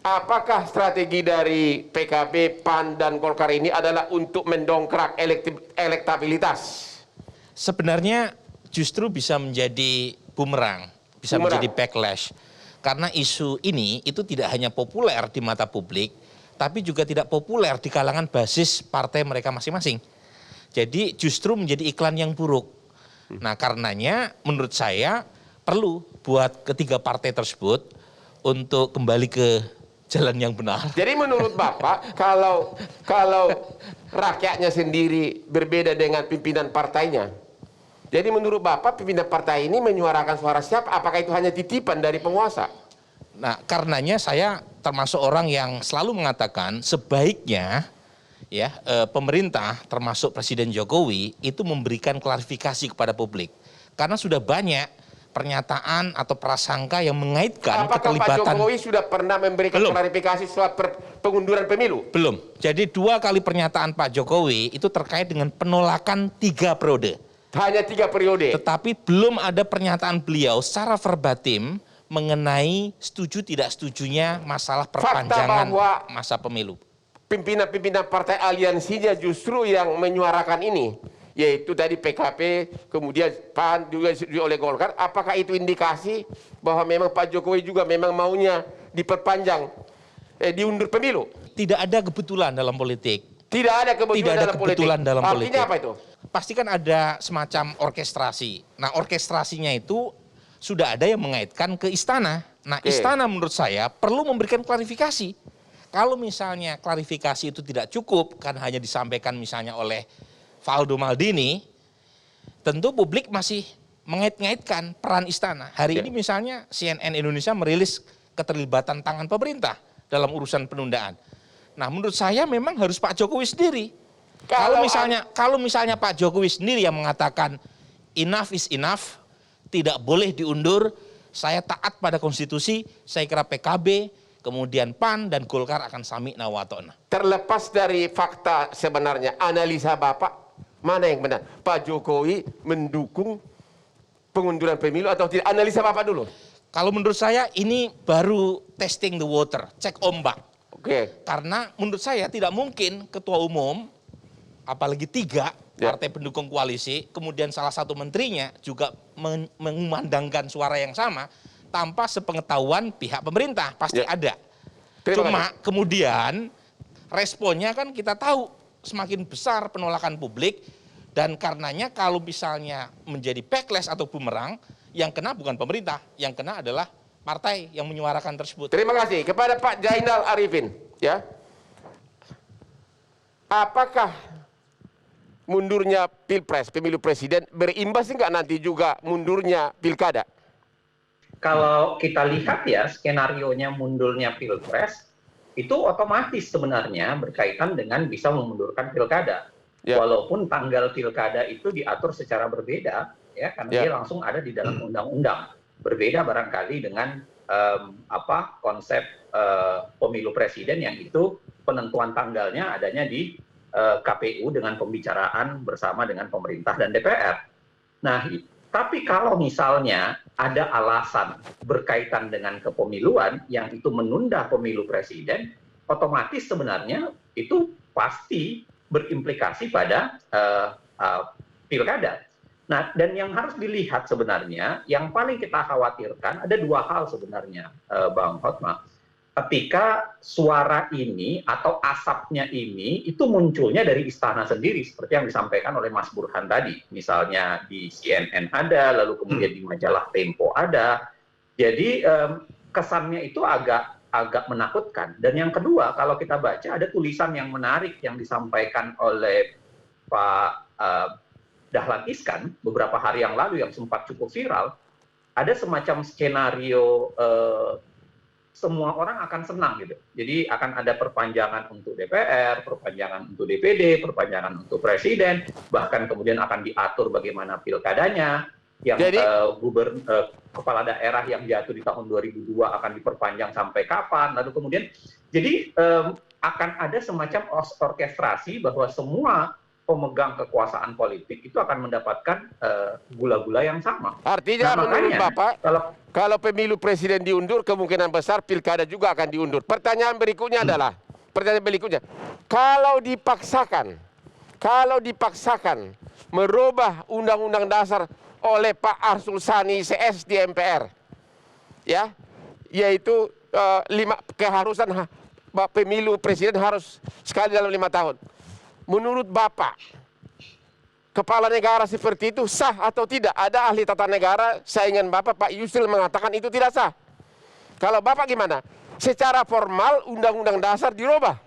apakah strategi dari PKB, PAN, dan Golkar ini adalah untuk mendongkrak elektabilitas? Sebenarnya justru bisa menjadi bumerang, bisa menjadi backlash. Karena isu ini itu tidak hanya populer di mata publik, tapi juga tidak populer di kalangan basis partai mereka masing-masing. Jadi justru menjadi iklan yang buruk. Nah karenanya menurut saya perlu buat ketiga partai tersebut untuk kembali ke jalan yang benar. Jadi menurut Bapak, kalau rakyatnya sendiri berbeda dengan pimpinan partainya, jadi menurut Bapak pimpinan partai ini menyuarakan suara siapa? Apakah itu hanya titipan dari penguasa? Nah, karenanya saya termasuk orang yang selalu mengatakan sebaiknya ya pemerintah termasuk Presiden Jokowi itu memberikan klarifikasi kepada publik. Karena sudah banyak pernyataan atau prasangka yang mengaitkan keterlibatan. Apakah Pak Jokowi sudah pernah memberikan klarifikasi soal pengunduran pemilu? Belum. Jadi 2 kali pernyataan Pak Jokowi itu terkait dengan penolakan 3 periode. Hanya 3 periode. Tetapi belum ada pernyataan beliau secara verbatim mengenai setuju tidak setujunya masalah perpanjangan masa pemilu. Pimpinan-pimpinan partai aliansinya justru yang menyuarakan ini, yaitu tadi PKB, kemudian PAN, juga oleh Golkar. Apakah itu indikasi bahwa memang Pak Jokowi juga memang maunya diperpanjang, diundur pemilu? Tidak ada kebetulan dalam politik. Tidak ada kebetulan dalam politik. Artinya apa itu? Pasti kan ada semacam orkestrasi. Nah, orkestrasinya itu sudah ada yang mengaitkan ke istana. Nah, istana menurut saya perlu memberikan klarifikasi. Kalau misalnya klarifikasi itu tidak cukup, kan hanya disampaikan misalnya oleh Valdo Maldini, tentu publik masih mengait-ngaitkan peran istana. Hari ini misalnya CNN Indonesia merilis keterlibatan tangan pemerintah dalam urusan penundaan. Nah, menurut saya memang harus Pak Jokowi sendiri. Kalau misalnya Pak Jokowi sendiri yang mengatakan enough is enough, tidak boleh diundur, saya taat pada konstitusi, saya kira PKB, kemudian PAN dan Golkar akan sami'na wa ta'na. Terlepas dari fakta sebenarnya, analisa Bapak, mana yang benar? Pak Jokowi mendukung pengunduran pemilu atau tidak? Analisa Bapak dulu. Kalau menurut saya ini baru testing the water, cek ombak. Karena menurut saya tidak mungkin ketua umum, apalagi 3 partai pendukung koalisi, kemudian salah satu menterinya juga mengumandangkan suara yang sama, tanpa sepengetahuan pihak pemerintah. Pasti ada. Cuma kemudian responnya kan kita tahu semakin besar penolakan publik, dan karenanya kalau misalnya menjadi backlash atau bumerang, yang kena bukan pemerintah, yang kena adalah partai yang menyuarakan tersebut. Terima kasih kepada Pak Zainal Arifin. Ya, apakah mundurnya pilpres, pemilu presiden, berimbas enggak nanti juga mundurnya pilkada? Kalau kita lihat ya, skenarionya mundurnya pilpres, itu otomatis sebenarnya berkaitan dengan bisa memundurkan pilkada. Ya. Walaupun tanggal pilkada itu diatur secara berbeda, ya, karena dia langsung ada di dalam undang-undang. Berbeda barangkali dengan konsep pemilu presiden yang itu penentuan tanggalnya adanya di KPU dengan pembicaraan bersama dengan pemerintah dan DPR. Nah, tapi kalau misalnya ada alasan berkaitan dengan kepemiluan yang itu menunda pemilu presiden, otomatis sebenarnya itu pasti berimplikasi pada pilkada. Nah, dan yang harus dilihat sebenarnya, yang paling kita khawatirkan ada dua hal sebenarnya, Bang Hotma. Ketika suara ini atau asapnya ini itu munculnya dari istana sendiri, seperti yang disampaikan oleh Mas Burhan tadi. Misalnya di CNN ada, lalu kemudian di majalah Tempo ada. Jadi kesannya itu agak menakutkan. Dan yang kedua, kalau kita baca ada tulisan yang menarik yang disampaikan oleh Pak Dahlan Iskan beberapa hari yang lalu yang sempat cukup viral. Ada semacam skenario semua orang akan senang gitu. Jadi akan ada perpanjangan untuk DPR, perpanjangan untuk DPD, perpanjangan untuk presiden, bahkan kemudian akan diatur bagaimana pilkadanya, yang kepala daerah yang jatuh di tahun 2002 akan diperpanjang sampai kapan, lalu kemudian jadi akan ada semacam orkestrasi bahwa semua pemegang kekuasaan politik itu akan mendapatkan gula-gula yang sama. Artinya menurut Bapak, kalau pemilu presiden diundur, kemungkinan besar pilkada juga akan diundur. Pertanyaan berikutnya adalah, kalau dipaksakan merubah Undang-Undang Dasar oleh Pak Arsul Sani CS di MPR, ya, yaitu keharusan pemilu presiden harus sekali dalam 5 tahun. Menurut Bapak, kepala negara seperti itu sah atau tidak? Ada ahli tata negara, saingan Bapak, Pak Yusril mengatakan itu tidak sah. Kalau Bapak gimana? Secara formal Undang-Undang Dasar dirubah.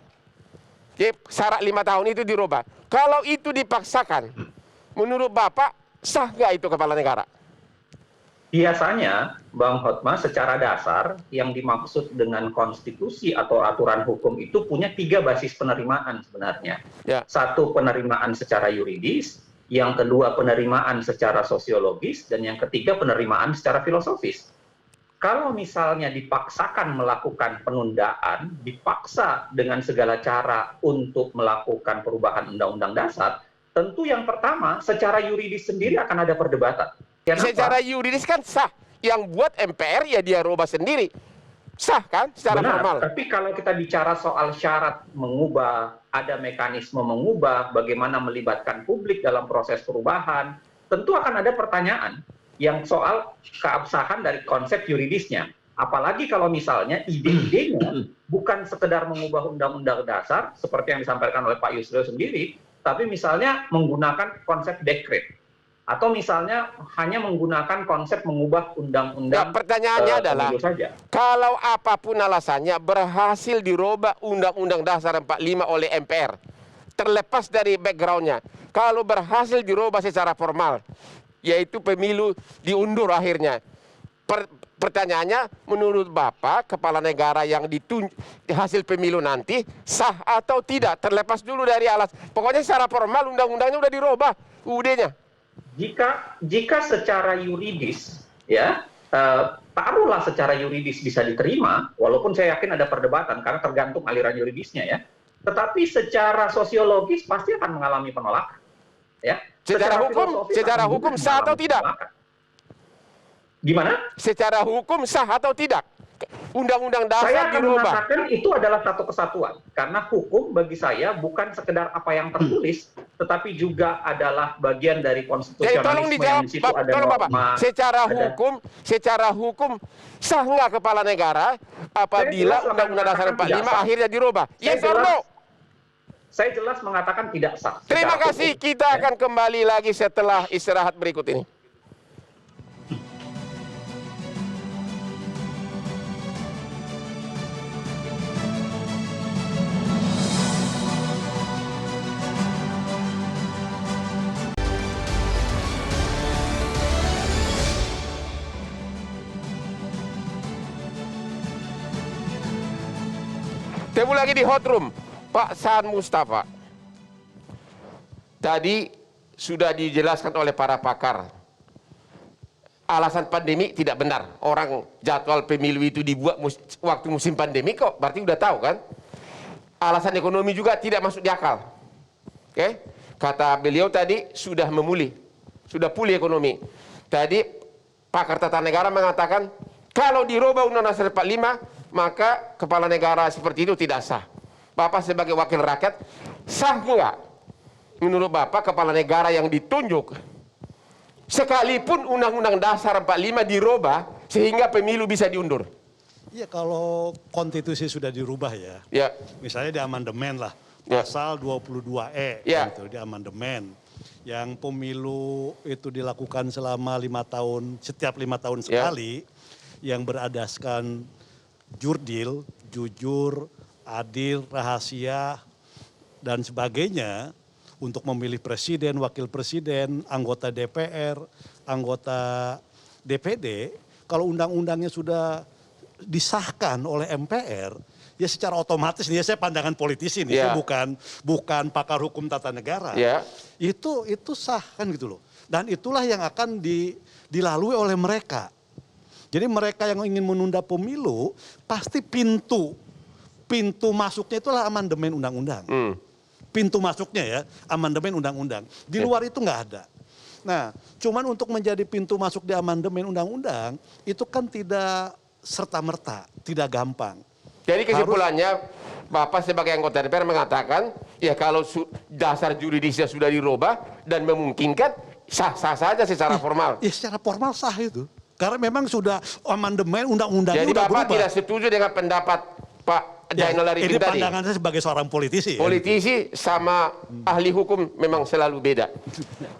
Syarat 5 tahun itu dirubah. Kalau itu dipaksakan, menurut Bapak sah nggak itu kepala negara? Biasanya, Bang Hotma, secara dasar yang dimaksud dengan konstitusi atau aturan hukum itu punya 3 basis penerimaan sebenarnya. Ya. 1 penerimaan secara yuridis, yang kedua penerimaan secara sosiologis, dan yang ketiga penerimaan secara filosofis. Kalau misalnya dipaksakan melakukan penundaan, dipaksa dengan segala cara untuk melakukan perubahan Undang-Undang Dasar, tentu yang pertama secara yuridis sendiri akan ada perdebatan. Kenapa? Secara yuridis kan sah. Yang buat MPR ya dia rubah sendiri. Sah kan secara formal. Tapi kalau kita bicara soal syarat mengubah, ada mekanisme mengubah, bagaimana melibatkan publik dalam proses perubahan, tentu akan ada pertanyaan yang soal keabsahan dari konsep yuridisnya. Apalagi kalau misalnya ide-idenya bukan sekedar mengubah Undang-Undang Dasar, seperti yang disampaikan oleh Pak Yusril sendiri, tapi misalnya menggunakan konsep dekret. Atau misalnya hanya menggunakan konsep mengubah undang-undang. Pertanyaannya adalah, kalau apapun alasannya berhasil dirubah Undang-Undang Dasar 45 oleh MPR, terlepas dari backgroundnya, kalau berhasil dirubah secara formal, yaitu pemilu diundur akhirnya, pertanyaannya, menurut Bapak, kepala negara yang hasil pemilu nanti sah atau tidak? Terlepas dulu dari pokoknya secara formal undang-undangnya udah dirubah, UUD-nya. Jika secara yuridis, ya, taruhlah secara yuridis bisa diterima, walaupun saya yakin ada perdebatan karena tergantung aliran yuridisnya, ya. Tetapi secara sosiologis pasti akan mengalami penolakan, ya. Secara hukum sah atau tidak? Gimana? Secara hukum sah atau tidak? Undang-Undang Dasar dirubah. Saya akan mengatakan itu adalah satu kesatuan. Karena hukum bagi saya bukan sekedar apa yang tertulis, tetapi juga adalah bagian dari konstitusionalisme. Jadi tolong dijawab, Bapak. Secara hukum sah nggak kepala negara apabila Undang-Undang Dasar 45 akhirnya dirubah? Yes or no? saya jelas mengatakan tidak sah. Terima secara kasih, hukum. kita akan kembali lagi setelah istirahat berikut ini. Temu lagi di hot room, Pak Saan Mustafa. Tadi sudah dijelaskan oleh para pakar. Alasan pandemi tidak benar. Orang jadwal pemilu itu dibuat waktu musim pandemi kok, berarti udah tahu kan? Alasan ekonomi juga tidak masuk di akal. Oke? Kata beliau tadi sudah memulih, sudah pulih ekonomi. Tadi pakar tata negara mengatakan kalau dirubah Undang-Undang 45 maka kepala negara seperti itu tidak sah. Bapak sebagai wakil rakyat, sah enggak menurut Bapak kepala negara yang ditunjuk sekalipun Undang-Undang Dasar 45 dirubah sehingga pemilu bisa diundur? Iya, kalau konstitusi sudah dirubah ya. Ya. Misalnya di amandemen lah, Ya. pasal 22E Ya. gitu, di amandemen. Yang pemilu itu dilakukan selama 5 tahun, setiap 5 tahun sekali, yang beradaskan jurdil, jujur, adil, rahasia, dan sebagainya untuk memilih presiden, wakil presiden, anggota DPR, anggota DPD. Kalau undang-undangnya sudah disahkan oleh MPR, ya secara otomatis, nih saya pandangan politisi nih, saya bukan pakar hukum tata negara. Itu sah kan gitu loh. Dan itulah yang akan dilalui oleh mereka. Jadi mereka yang ingin menunda pemilu, pasti pintu masuknya itulah amandemen undang-undang. Pintu masuknya ya, amandemen undang-undang. Di luar itu nggak ada. Nah, cuman untuk menjadi pintu masuk di amandemen undang-undang, itu kan tidak serta-merta, tidak gampang. Jadi kesimpulannya, Bapak sebagai anggota DPR mengatakan, ya kalau dasar juridisnya sudah dirubah dan memungkinkan, sah-sah saja secara formal. Ya secara formal sah itu. Karena memang sudah amandemen undang-undangnya jadi udah Bapak berubah. tidak setuju dengan pendapat Pak Jainal Arifin ini tadi? pandangan saya sebagai seorang politisi. Politisi sama ahli hukum memang selalu beda.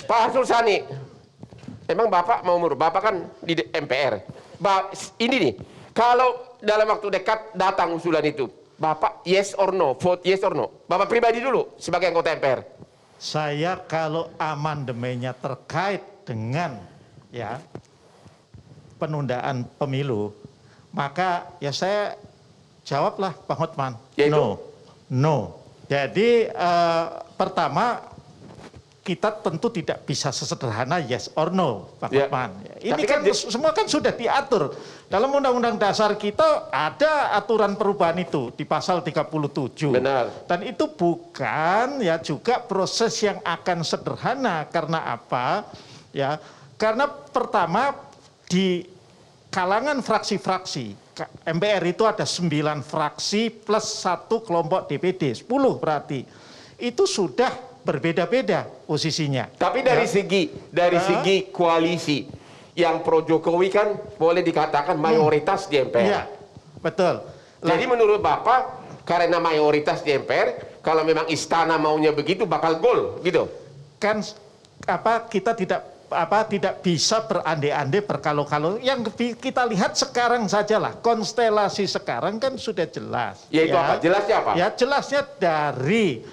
Pak Arsul Sani, emang Bapak mau mundur? Bapak kan di MPR. Ini nih, kalau dalam waktu dekat datang usulan itu, Bapak yes or no, vote yes or no? Bapak pribadi dulu sebagai anggota MPR. Saya kalau amandemennya terkait dengan penundaan pemilu, maka ya saya jawablah Pak Hotman, no. Jadi pertama kita tentu tidak bisa sesederhana yes or no, Pak Hotman. Ini kan semua kan sudah diatur. Dalam Undang-Undang Dasar kita ada aturan perubahan itu di pasal 37. Benar. Dan itu bukan juga proses yang akan sederhana. Karena apa? Ya, karena pertama di kalangan fraksi-fraksi, MPR itu ada 9 fraksi plus 1 kelompok DPD, 10 berarti. Itu sudah berbeda-beda posisinya. Tapi dari segi koalisi, yang pro Jokowi kan boleh dikatakan mayoritas di MPR. Iya, betul. Jadi menurut Bapak, karena mayoritas di MPR, kalau memang istana maunya begitu bakal gol gitu. Kan kita tidak bisa berandai-andai berkalo-kalo. Yang kita lihat sekarang sajalah, konstelasi sekarang kan sudah jelas. Yaitu apa? Jelasnya apa? Ya jelasnya dari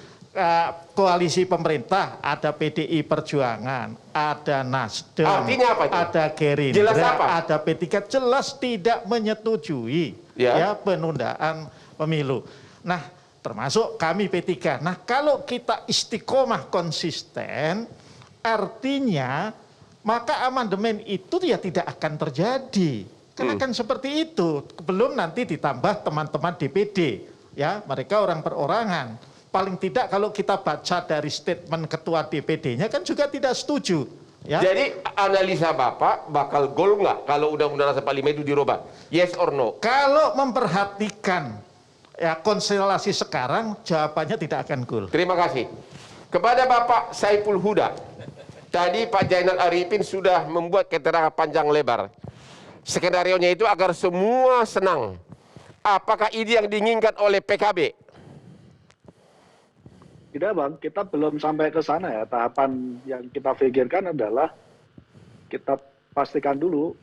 koalisi pemerintah ada PDI Perjuangan, ada Nasdem, artinya apa itu? ada Gerindra, ada P3, jelas tidak menyetujui penundaan pemilu. Nah, termasuk kami P3. Nah, kalau kita istiqomah konsisten, artinya maka amandemen itu tidak akan terjadi. Karena kan seperti itu. Belum nanti ditambah teman-teman DPD, mereka orang perorangan. Paling tidak kalau kita baca dari statement ketua DPD-nya kan juga tidak setuju. Jadi analisa Bapak bakal gol nggak kalau Undang-Undang 45 itu dirubah? Yes or no? Kalau memperhatikan konstelasi sekarang, jawabannya tidak akan gol. Terima kasih. Kepada Bapak Saiful Huda, tadi Pak Jainal Arifin sudah membuat keterangan panjang lebar. Skenario-nya itu agar semua senang. Apakah ini yang diinginkan oleh PKB? Tidak Bang, kita belum sampai ke sana ya. Tahapan yang kita pikirkan adalah kita pastikan dulu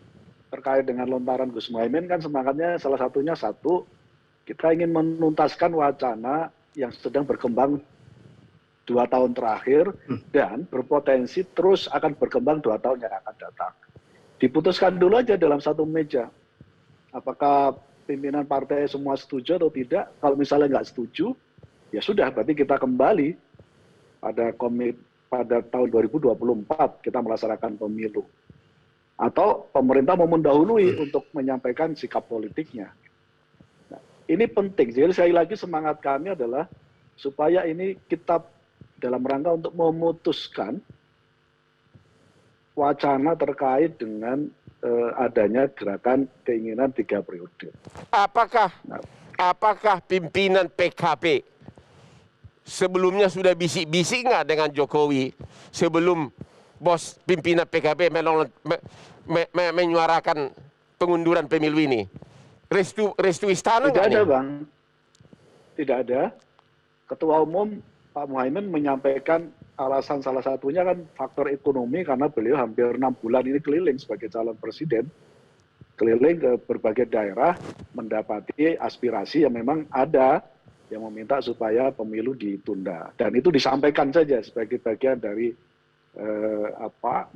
terkait dengan lontaran Gus Muhaimin kan semangatnya salah satunya satu, kita ingin menuntaskan wacana yang sedang berkembang 2 tahun terakhir dan berpotensi terus akan berkembang 2 tahun yang akan datang. Diputuskan dulu aja dalam satu meja. Apakah pimpinan partai semua setuju atau tidak? Kalau misalnya nggak setuju, ya sudah, berarti kita kembali pada tahun 2024 kita melaksanakan pemilu. Atau pemerintah mau mendahului untuk menyampaikan sikap politiknya. Nah, ini penting. Jadi sekali lagi semangat kami adalah supaya ini kita dalam rangka untuk memutuskan wacana terkait dengan adanya gerakan keinginan 3 periode. Apakah pimpinan PKB sebelumnya sudah bisik-bisik nggak dengan Jokowi sebelum bos pimpinan PKB menyuarakan pengunduran pemilu ini? Restu istana nggak nih? Tidak ada Bang, tidak ada. Ketua Umum Pak Muhaimin menyampaikan alasan salah satunya kan faktor ekonomi karena beliau hampir 6 bulan ini keliling sebagai calon presiden. Keliling ke berbagai daerah mendapati aspirasi yang memang ada yang meminta supaya pemilu ditunda. Dan itu disampaikan saja sebagai bagian dari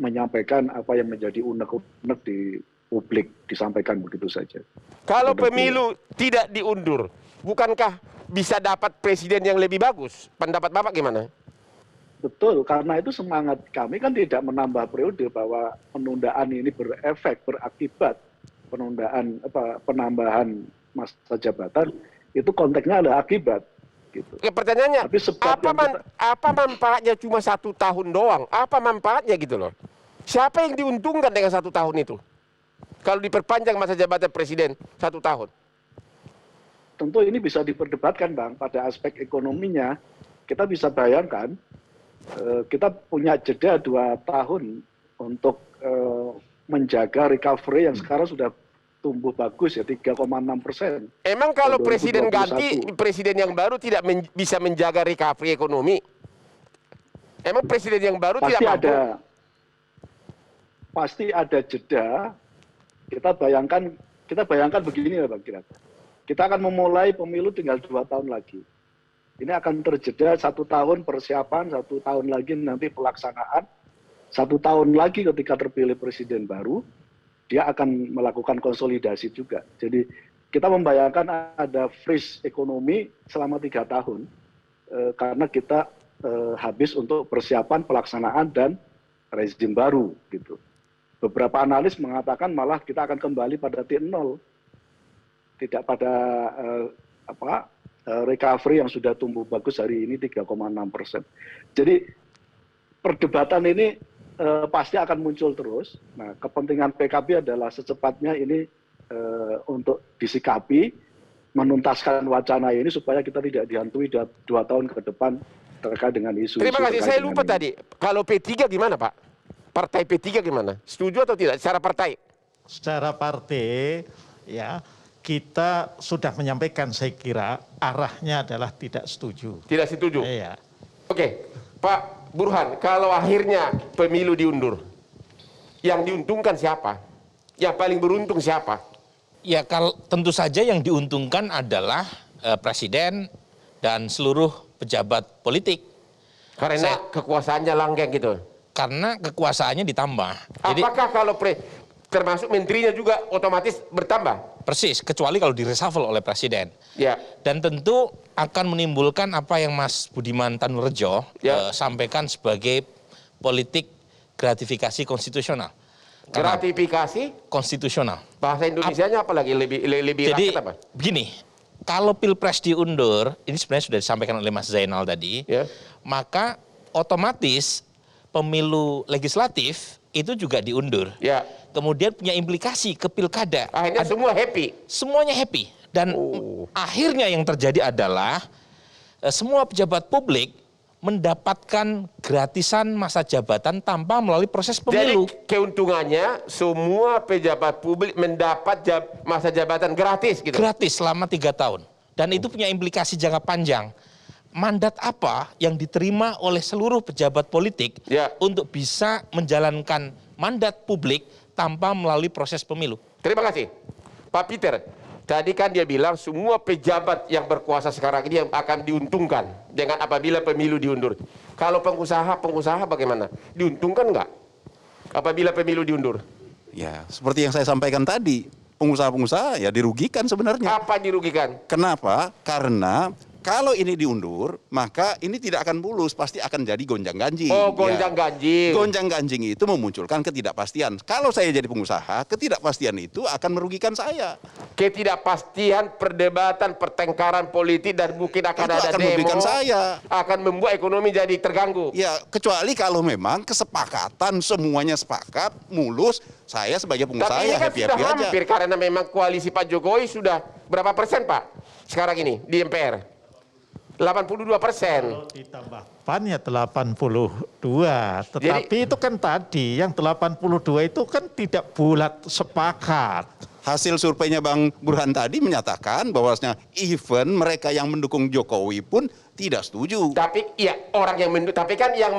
menyampaikan apa yang menjadi unek-unek di publik, disampaikan begitu saja. Kalau pemilu tidak diundur, bukankah bisa dapat presiden yang lebih bagus? Pendapat Bapak gimana? Betul, karena itu semangat kami kan tidak menambah periode, bahwa penundaan ini berakibat penambahan masa jabatan, itu konteksnya adalah akibat. Gitu. Pertanyaannya, apa manfaatnya cuma 1 tahun doang? Apa manfaatnya gitu loh? Siapa yang diuntungkan dengan 1 tahun itu? Kalau diperpanjang masa jabatan presiden 1 tahun? Tentu ini bisa diperdebatkan Bang, pada aspek ekonominya. Kita bisa bayangkan, kita punya jeda 2 tahun untuk menjaga recovery yang sekarang sudah tumbuh bagus ya 3,6%. Emang kalau presiden ganti, presiden yang baru tidak bisa menjaga recovery ekonomi? Emang presiden yang baru pasti tidak mampu? Pasti ada jeda. Kita bayangkan begini ya Bang Kirat. Kita akan memulai pemilu tinggal 2 tahun lagi. Ini akan terjeda 1 tahun persiapan, 1 tahun lagi nanti pelaksanaan, 1 tahun lagi ketika terpilih presiden baru, dia akan melakukan konsolidasi juga. Jadi kita membayangkan ada freeze ekonomi selama 3 tahun, karena kita habis untuk persiapan pelaksanaan dan rezim baru gitu. Beberapa analis mengatakan malah kita akan kembali pada T0, tidak pada recovery yang sudah tumbuh bagus hari ini 3,6%. Jadi perdebatan ini pasti akan muncul terus. Nah, kepentingan PKB adalah secepatnya ini untuk disikapi, menuntaskan wacana ini supaya kita tidak dihantui 2 tahun ke depan terkait dengan isu. Terima kasih, saya lupa tadi. Kalau P3 gimana Pak? Partai P3 gimana? Setuju atau tidak secara partai? Secara partai, ya kita sudah menyampaikan, saya kira arahnya adalah tidak setuju. Tidak setuju? Iya. Oke, Pak Burhan, kalau akhirnya pemilu diundur, yang diuntungkan siapa? Yang paling beruntung siapa? Ya, tentu saja yang diuntungkan adalah presiden dan seluruh pejabat politik. Karena kekuasaannya langgeng gitu? Karena kekuasaannya ditambah. Apakah kalau termasuk menterinya juga otomatis bertambah? Persis, kecuali kalau di-reshuffle oleh presiden. Ya. Dan tentu akan menimbulkan apa yang Mas Budiman Tanurejo sampaikan sebagai politik gratifikasi konstitusional. Gratifikasi? Konstitusional. Bahasa Indonesianya apa lagi? Lebih jadi, rakyat apa? Begini, kalau Pilpres diundur, ini sebenarnya sudah disampaikan oleh Mas Zainal tadi, maka otomatis pemilu legislatif itu juga diundur. Ya. Kemudian punya implikasi ke pilkada. Akhirnya semua happy. Semuanya happy. Dan akhirnya yang terjadi adalah semua pejabat publik mendapatkan gratisan masa jabatan tanpa melalui proses pemilu. Jadi keuntungannya semua pejabat publik mendapat masa jabatan gratis gitu? Gratis selama 3 tahun. Dan itu punya implikasi jangka panjang. mandat apa yang diterima oleh seluruh pejabat politik untuk bisa menjalankan mandat publik tanpa melalui proses pemilu. Terima kasih. Pak Peter, tadi kan dia bilang semua pejabat yang berkuasa sekarang ini yang akan diuntungkan dengan apabila pemilu diundur. Kalau pengusaha bagaimana? Diuntungkan nggak apabila pemilu diundur? Ya, seperti yang saya sampaikan tadi, pengusaha-pengusaha ya dirugikan sebenarnya. Apa dirugikan? Kenapa? Karena kalau ini diundur, maka ini tidak akan mulus, pasti akan jadi gonjang-ganjing. Oh, gonjang-ganjing. Gonjang-ganjing itu memunculkan ketidakpastian. Kalau saya jadi pengusaha, ketidakpastian itu akan merugikan saya. Ketidakpastian, perdebatan, pertengkaran politik dan mungkin akan Itu ada akan demo. merugikan saya. Akan membuat ekonomi jadi terganggu. Ya, kecuali kalau memang kesepakatan semuanya sepakat, mulus, saya sebagai pengusaha Tapi ini ya kan happy-happy sudah aja. hampir karena memang koalisi Pak Jokowi sudah berapa persen Pak sekarang ini di MPR? 82%. Kalau ditambah PAN ya 82. Tetapi itu kan tadi yang 82 itu kan tidak bulat sepakat. Hasil surveinya Bang Burhan tadi menyatakan bahwasanya even mereka yang mendukung Jokowi pun tidak setuju. Tapi ya orang yang tapi kan yang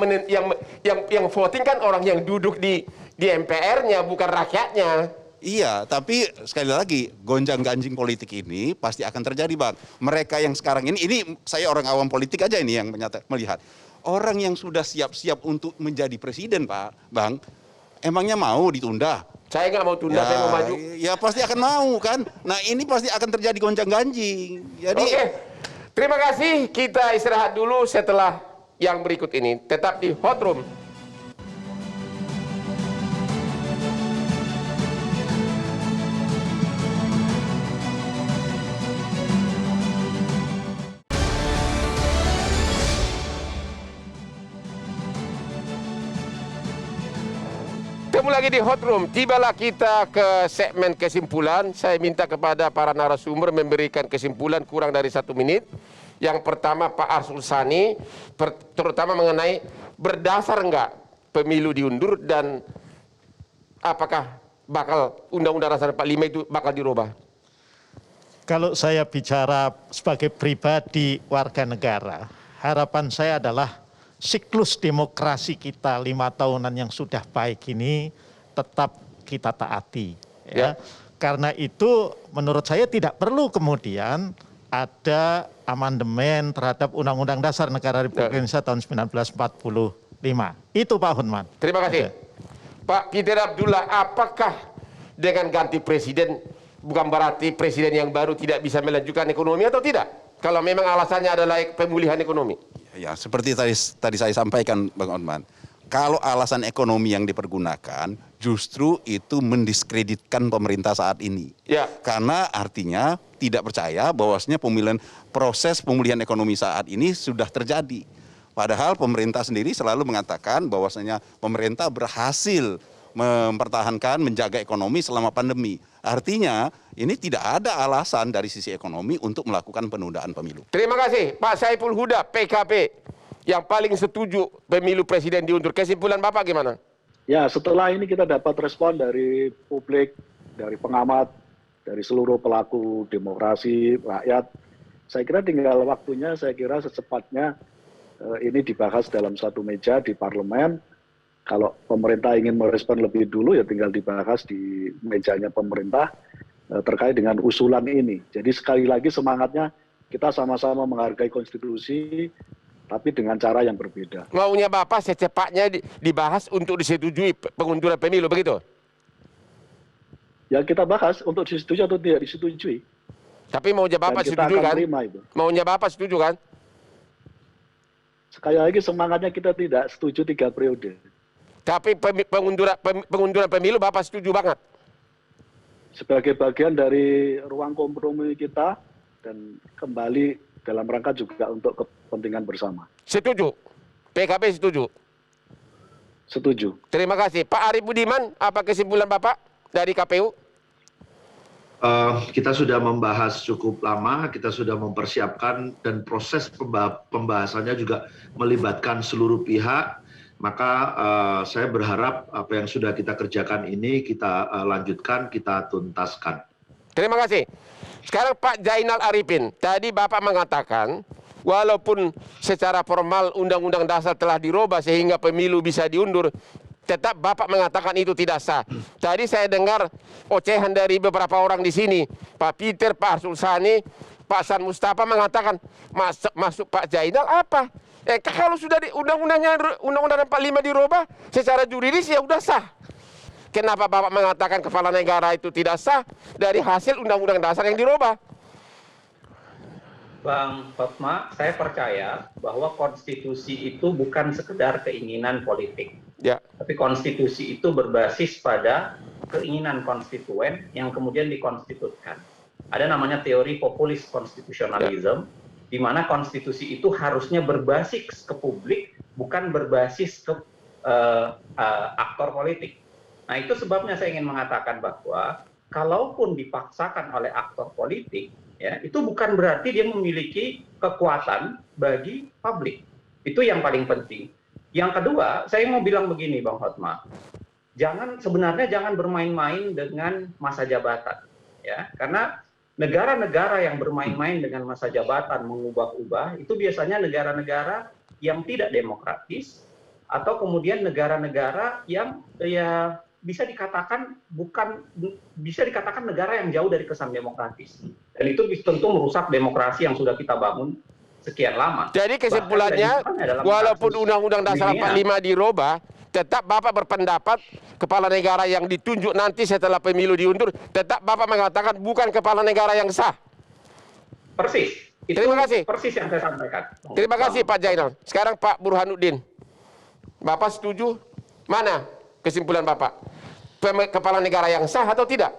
voting kan orang yang duduk di MPR-nya bukan rakyatnya. Iya, tapi sekali lagi gonjang-ganjing politik ini pasti akan terjadi, Bang. Mereka yang sekarang ini saya orang awam politik aja ini yang melihat. Orang yang sudah siap-siap untuk menjadi presiden, Pak, Bang, emangnya mau ditunda? Saya nggak mau tunda, saya mau maju. Ya pasti akan mau kan. Nah ini pasti akan terjadi gonjang-ganjing. Jadi. Oke, terima kasih. Kita istirahat dulu setelah yang berikut ini. Tetap di Hot Room. Ketemu lagi di Hot Room. Tibalah kita ke segmen kesimpulan. Saya minta kepada para narasumber memberikan kesimpulan kurang dari 1 menit. Yang pertama Pak Arsul Sani, terutama mengenai berdasar enggak pemilu diundur dan apakah bakal Undang-Undang Dasar 45 itu bakal dirubah? Kalau saya bicara sebagai pribadi warga negara, harapan saya adalah siklus demokrasi kita 5 tahunan yang sudah baik ini tetap kita taati. Ya. Karena itu menurut saya tidak perlu kemudian ada amandemen terhadap Undang-Undang Dasar Negara Republik Indonesia tahun 1945. Itu Pak Hunman. Terima kasih. Pak Peter Abdullah, apakah dengan ganti presiden bukan berarti presiden yang baru tidak bisa melanjutkan ekonomi atau tidak? Kalau memang alasannya adalah pemulihan ekonomi. Ya, seperti tadi saya sampaikan Bang Otman, kalau alasan ekonomi yang dipergunakan justru itu mendiskreditkan pemerintah saat ini. Ya. Karena artinya tidak percaya bahwasanya proses pemulihan ekonomi saat ini sudah terjadi. Padahal pemerintah sendiri selalu mengatakan bahwasanya pemerintah berhasil mempertahankan, menjaga ekonomi selama pandemi. Artinya ini tidak ada alasan dari sisi ekonomi untuk melakukan penundaan pemilu. Terima kasih Pak Saiful Huda, PKB, yang paling setuju pemilu presiden diundur. Kesimpulan Bapak gimana? Ya, setelah ini kita dapat respon dari publik, dari pengamat, dari seluruh pelaku demokrasi, rakyat. Saya kira tinggal waktunya, saya kira secepatnya ini dibahas dalam satu meja di parlemen. Kalau pemerintah ingin merespon lebih dulu ya tinggal dibahas di mejanya pemerintah terkait dengan usulan ini. Jadi sekali lagi semangatnya kita sama-sama menghargai konstitusi tapi dengan cara yang berbeda. Maunya Bapak secepatnya dibahas untuk disetujui pengunduran pemilu, begitu? Ya kita bahas untuk disetujui atau tidak disetujui. Tapi maunya Bapak setuju kan? Maunya Bapak setuju kan? Sekali lagi semangatnya kita tidak setuju 3 periode. Tapi pengunduran pemilu Bapak setuju banget? Sebagai bagian dari ruang kompromi kita dan kembali dalam rangka juga untuk kepentingan bersama. Setuju? PKB setuju? Setuju. Terima kasih. Pak Arief Budiman, apa kesimpulan Bapak dari KPU? Kita sudah membahas cukup lama, kita sudah mempersiapkan dan proses pembahasannya juga melibatkan seluruh pihak. Maka saya berharap apa yang sudah kita kerjakan ini kita lanjutkan, kita tuntaskan. Terima kasih. Sekarang Pak Zainal Arifin, tadi Bapak mengatakan walaupun secara formal Undang-Undang Dasar telah dirubah sehingga pemilu bisa diundur, tetap Bapak mengatakan itu tidak sah. Tadi saya dengar ocehan dari beberapa orang di sini, Pak Peter, Pak Arsul Sani, Pak San Mustafa mengatakan masuk Pak Zainal apa? Kalau sudah di Undang-Undang 45 dirubah secara juridis ya udah sah. Kenapa Bapak mengatakan kepala negara itu tidak sah dari hasil Undang-Undang Dasar yang dirubah? Bang Hotma, saya percaya bahwa konstitusi itu bukan sekedar keinginan politik. Ya. Tapi konstitusi itu berbasis pada keinginan konstituen yang kemudian dikonstitusikan. Ada namanya teori populis konstitusionalisme, di mana konstitusi itu harusnya berbasis ke publik, bukan berbasis ke aktor politik. Nah, itu sebabnya saya ingin mengatakan bahwa kalaupun dipaksakan oleh aktor politik, ya, itu bukan berarti dia memiliki kekuatan bagi publik. Itu yang paling penting. Yang kedua, saya mau bilang begini, Bang Hotma, sebenarnya jangan bermain-main dengan masa jabatan, ya, karena negara-negara yang bermain-main dengan masa jabatan mengubah-ubah itu biasanya negara-negara yang tidak demokratis atau kemudian negara-negara yang ya bisa dikatakan negara yang jauh dari kesan demokratis, dan itu tentu merusak demokrasi yang sudah kita bangun sekian lama. Jadi kesimpulannya, walaupun Undang-Undang Dasar 45 dirubah, tetap Bapak berpendapat kepala negara yang ditunjuk nanti setelah pemilu diundur, tetap Bapak mengatakan bukan kepala negara yang sah. Persis. Terima kasih. Persis yang saya sampaikan. Terima kasih Pak Zainal. Sekarang Pak Burhanuddin. Bapak setuju? Mana kesimpulan Bapak? Kepala negara yang sah atau tidak?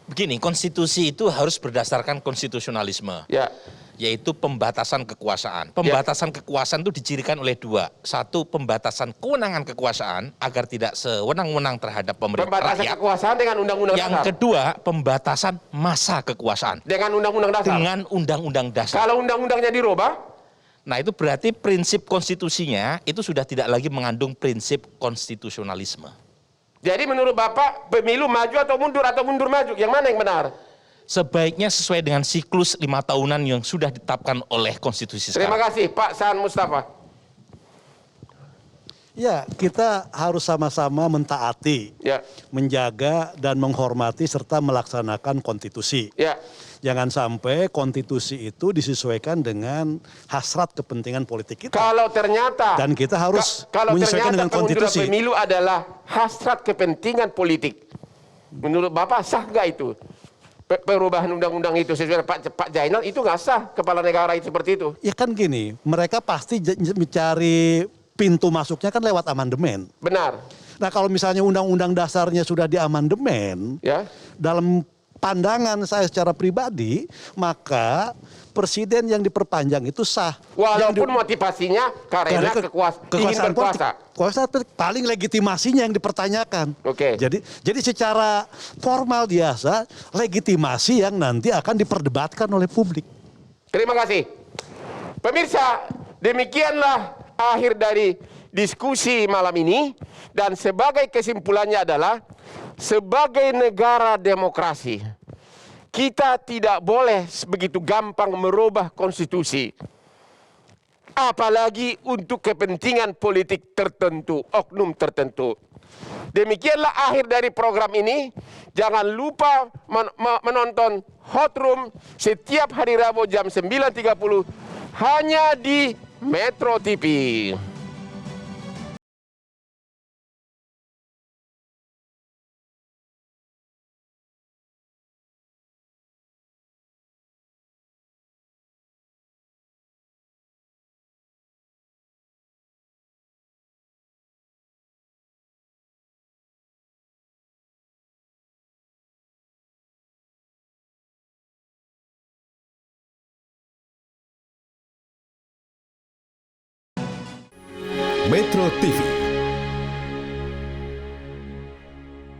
Begini, konstitusi itu harus berdasarkan konstitusionalisme. Ya. Yaitu pembatasan kekuasaan. Pembatasan kekuasaan itu dicirikan oleh dua. Satu, pembatasan kewenangan kekuasaan agar tidak sewenang-wenang terhadap pemerintah Pembatasan rakyat. kekuasaan dengan undang-undang Yang dasar. kedua, pembatasan masa kekuasaan. Dengan undang-undang dasar. Dengan undang-undang dasar. Kalau undang-undangnya dirubah, nah itu berarti prinsip konstitusinya itu sudah tidak lagi mengandung prinsip konstitusionalisme. jadi menurut Bapak pemilu maju atau mundur maju, yang mana yang benar? Sebaiknya sesuai dengan siklus 5 tahunan yang sudah ditetapkan oleh konstitusi sekarang. Terima kasih Pak San Mustafa. Ya, kita harus sama-sama mentaati, menjaga dan menghormati serta melaksanakan konstitusi. Jangan sampai konstitusi itu disesuaikan dengan hasrat kepentingan politik kita. Kalau ternyata dan kita harus menyesuaikan dengan konstitusi. Pemilu adalah hasrat kepentingan politik. Menurut Bapak sah nggak itu? Perubahan undang-undang itu sesuai Pak Zainal itu nggak sah kepala negara itu seperti itu. Ya kan gini, mereka pasti mencari pintu masuknya kan lewat amandemen. Benar. Nah kalau misalnya undang-undang dasarnya sudah diamandemen, dalam pandangan saya secara pribadi, maka presiden yang diperpanjang itu sah. Walaupun motivasinya karena ingin berkuasa. Kuasa paling legitimasinya yang dipertanyakan. Jadi secara formal biasa, legitimasi yang nanti akan diperdebatkan oleh publik. Terima kasih. Pemirsa, demikianlah akhir dari diskusi malam ini, dan sebagai kesimpulannya adalah sebagai negara demokrasi kita tidak boleh begitu gampang merubah konstitusi, apalagi untuk kepentingan politik tertentu, oknum tertentu. Demikianlah akhir dari program ini. Jangan lupa menonton Hot Room setiap hari Rabu jam 9.30 hanya di Metro TV. Metro TV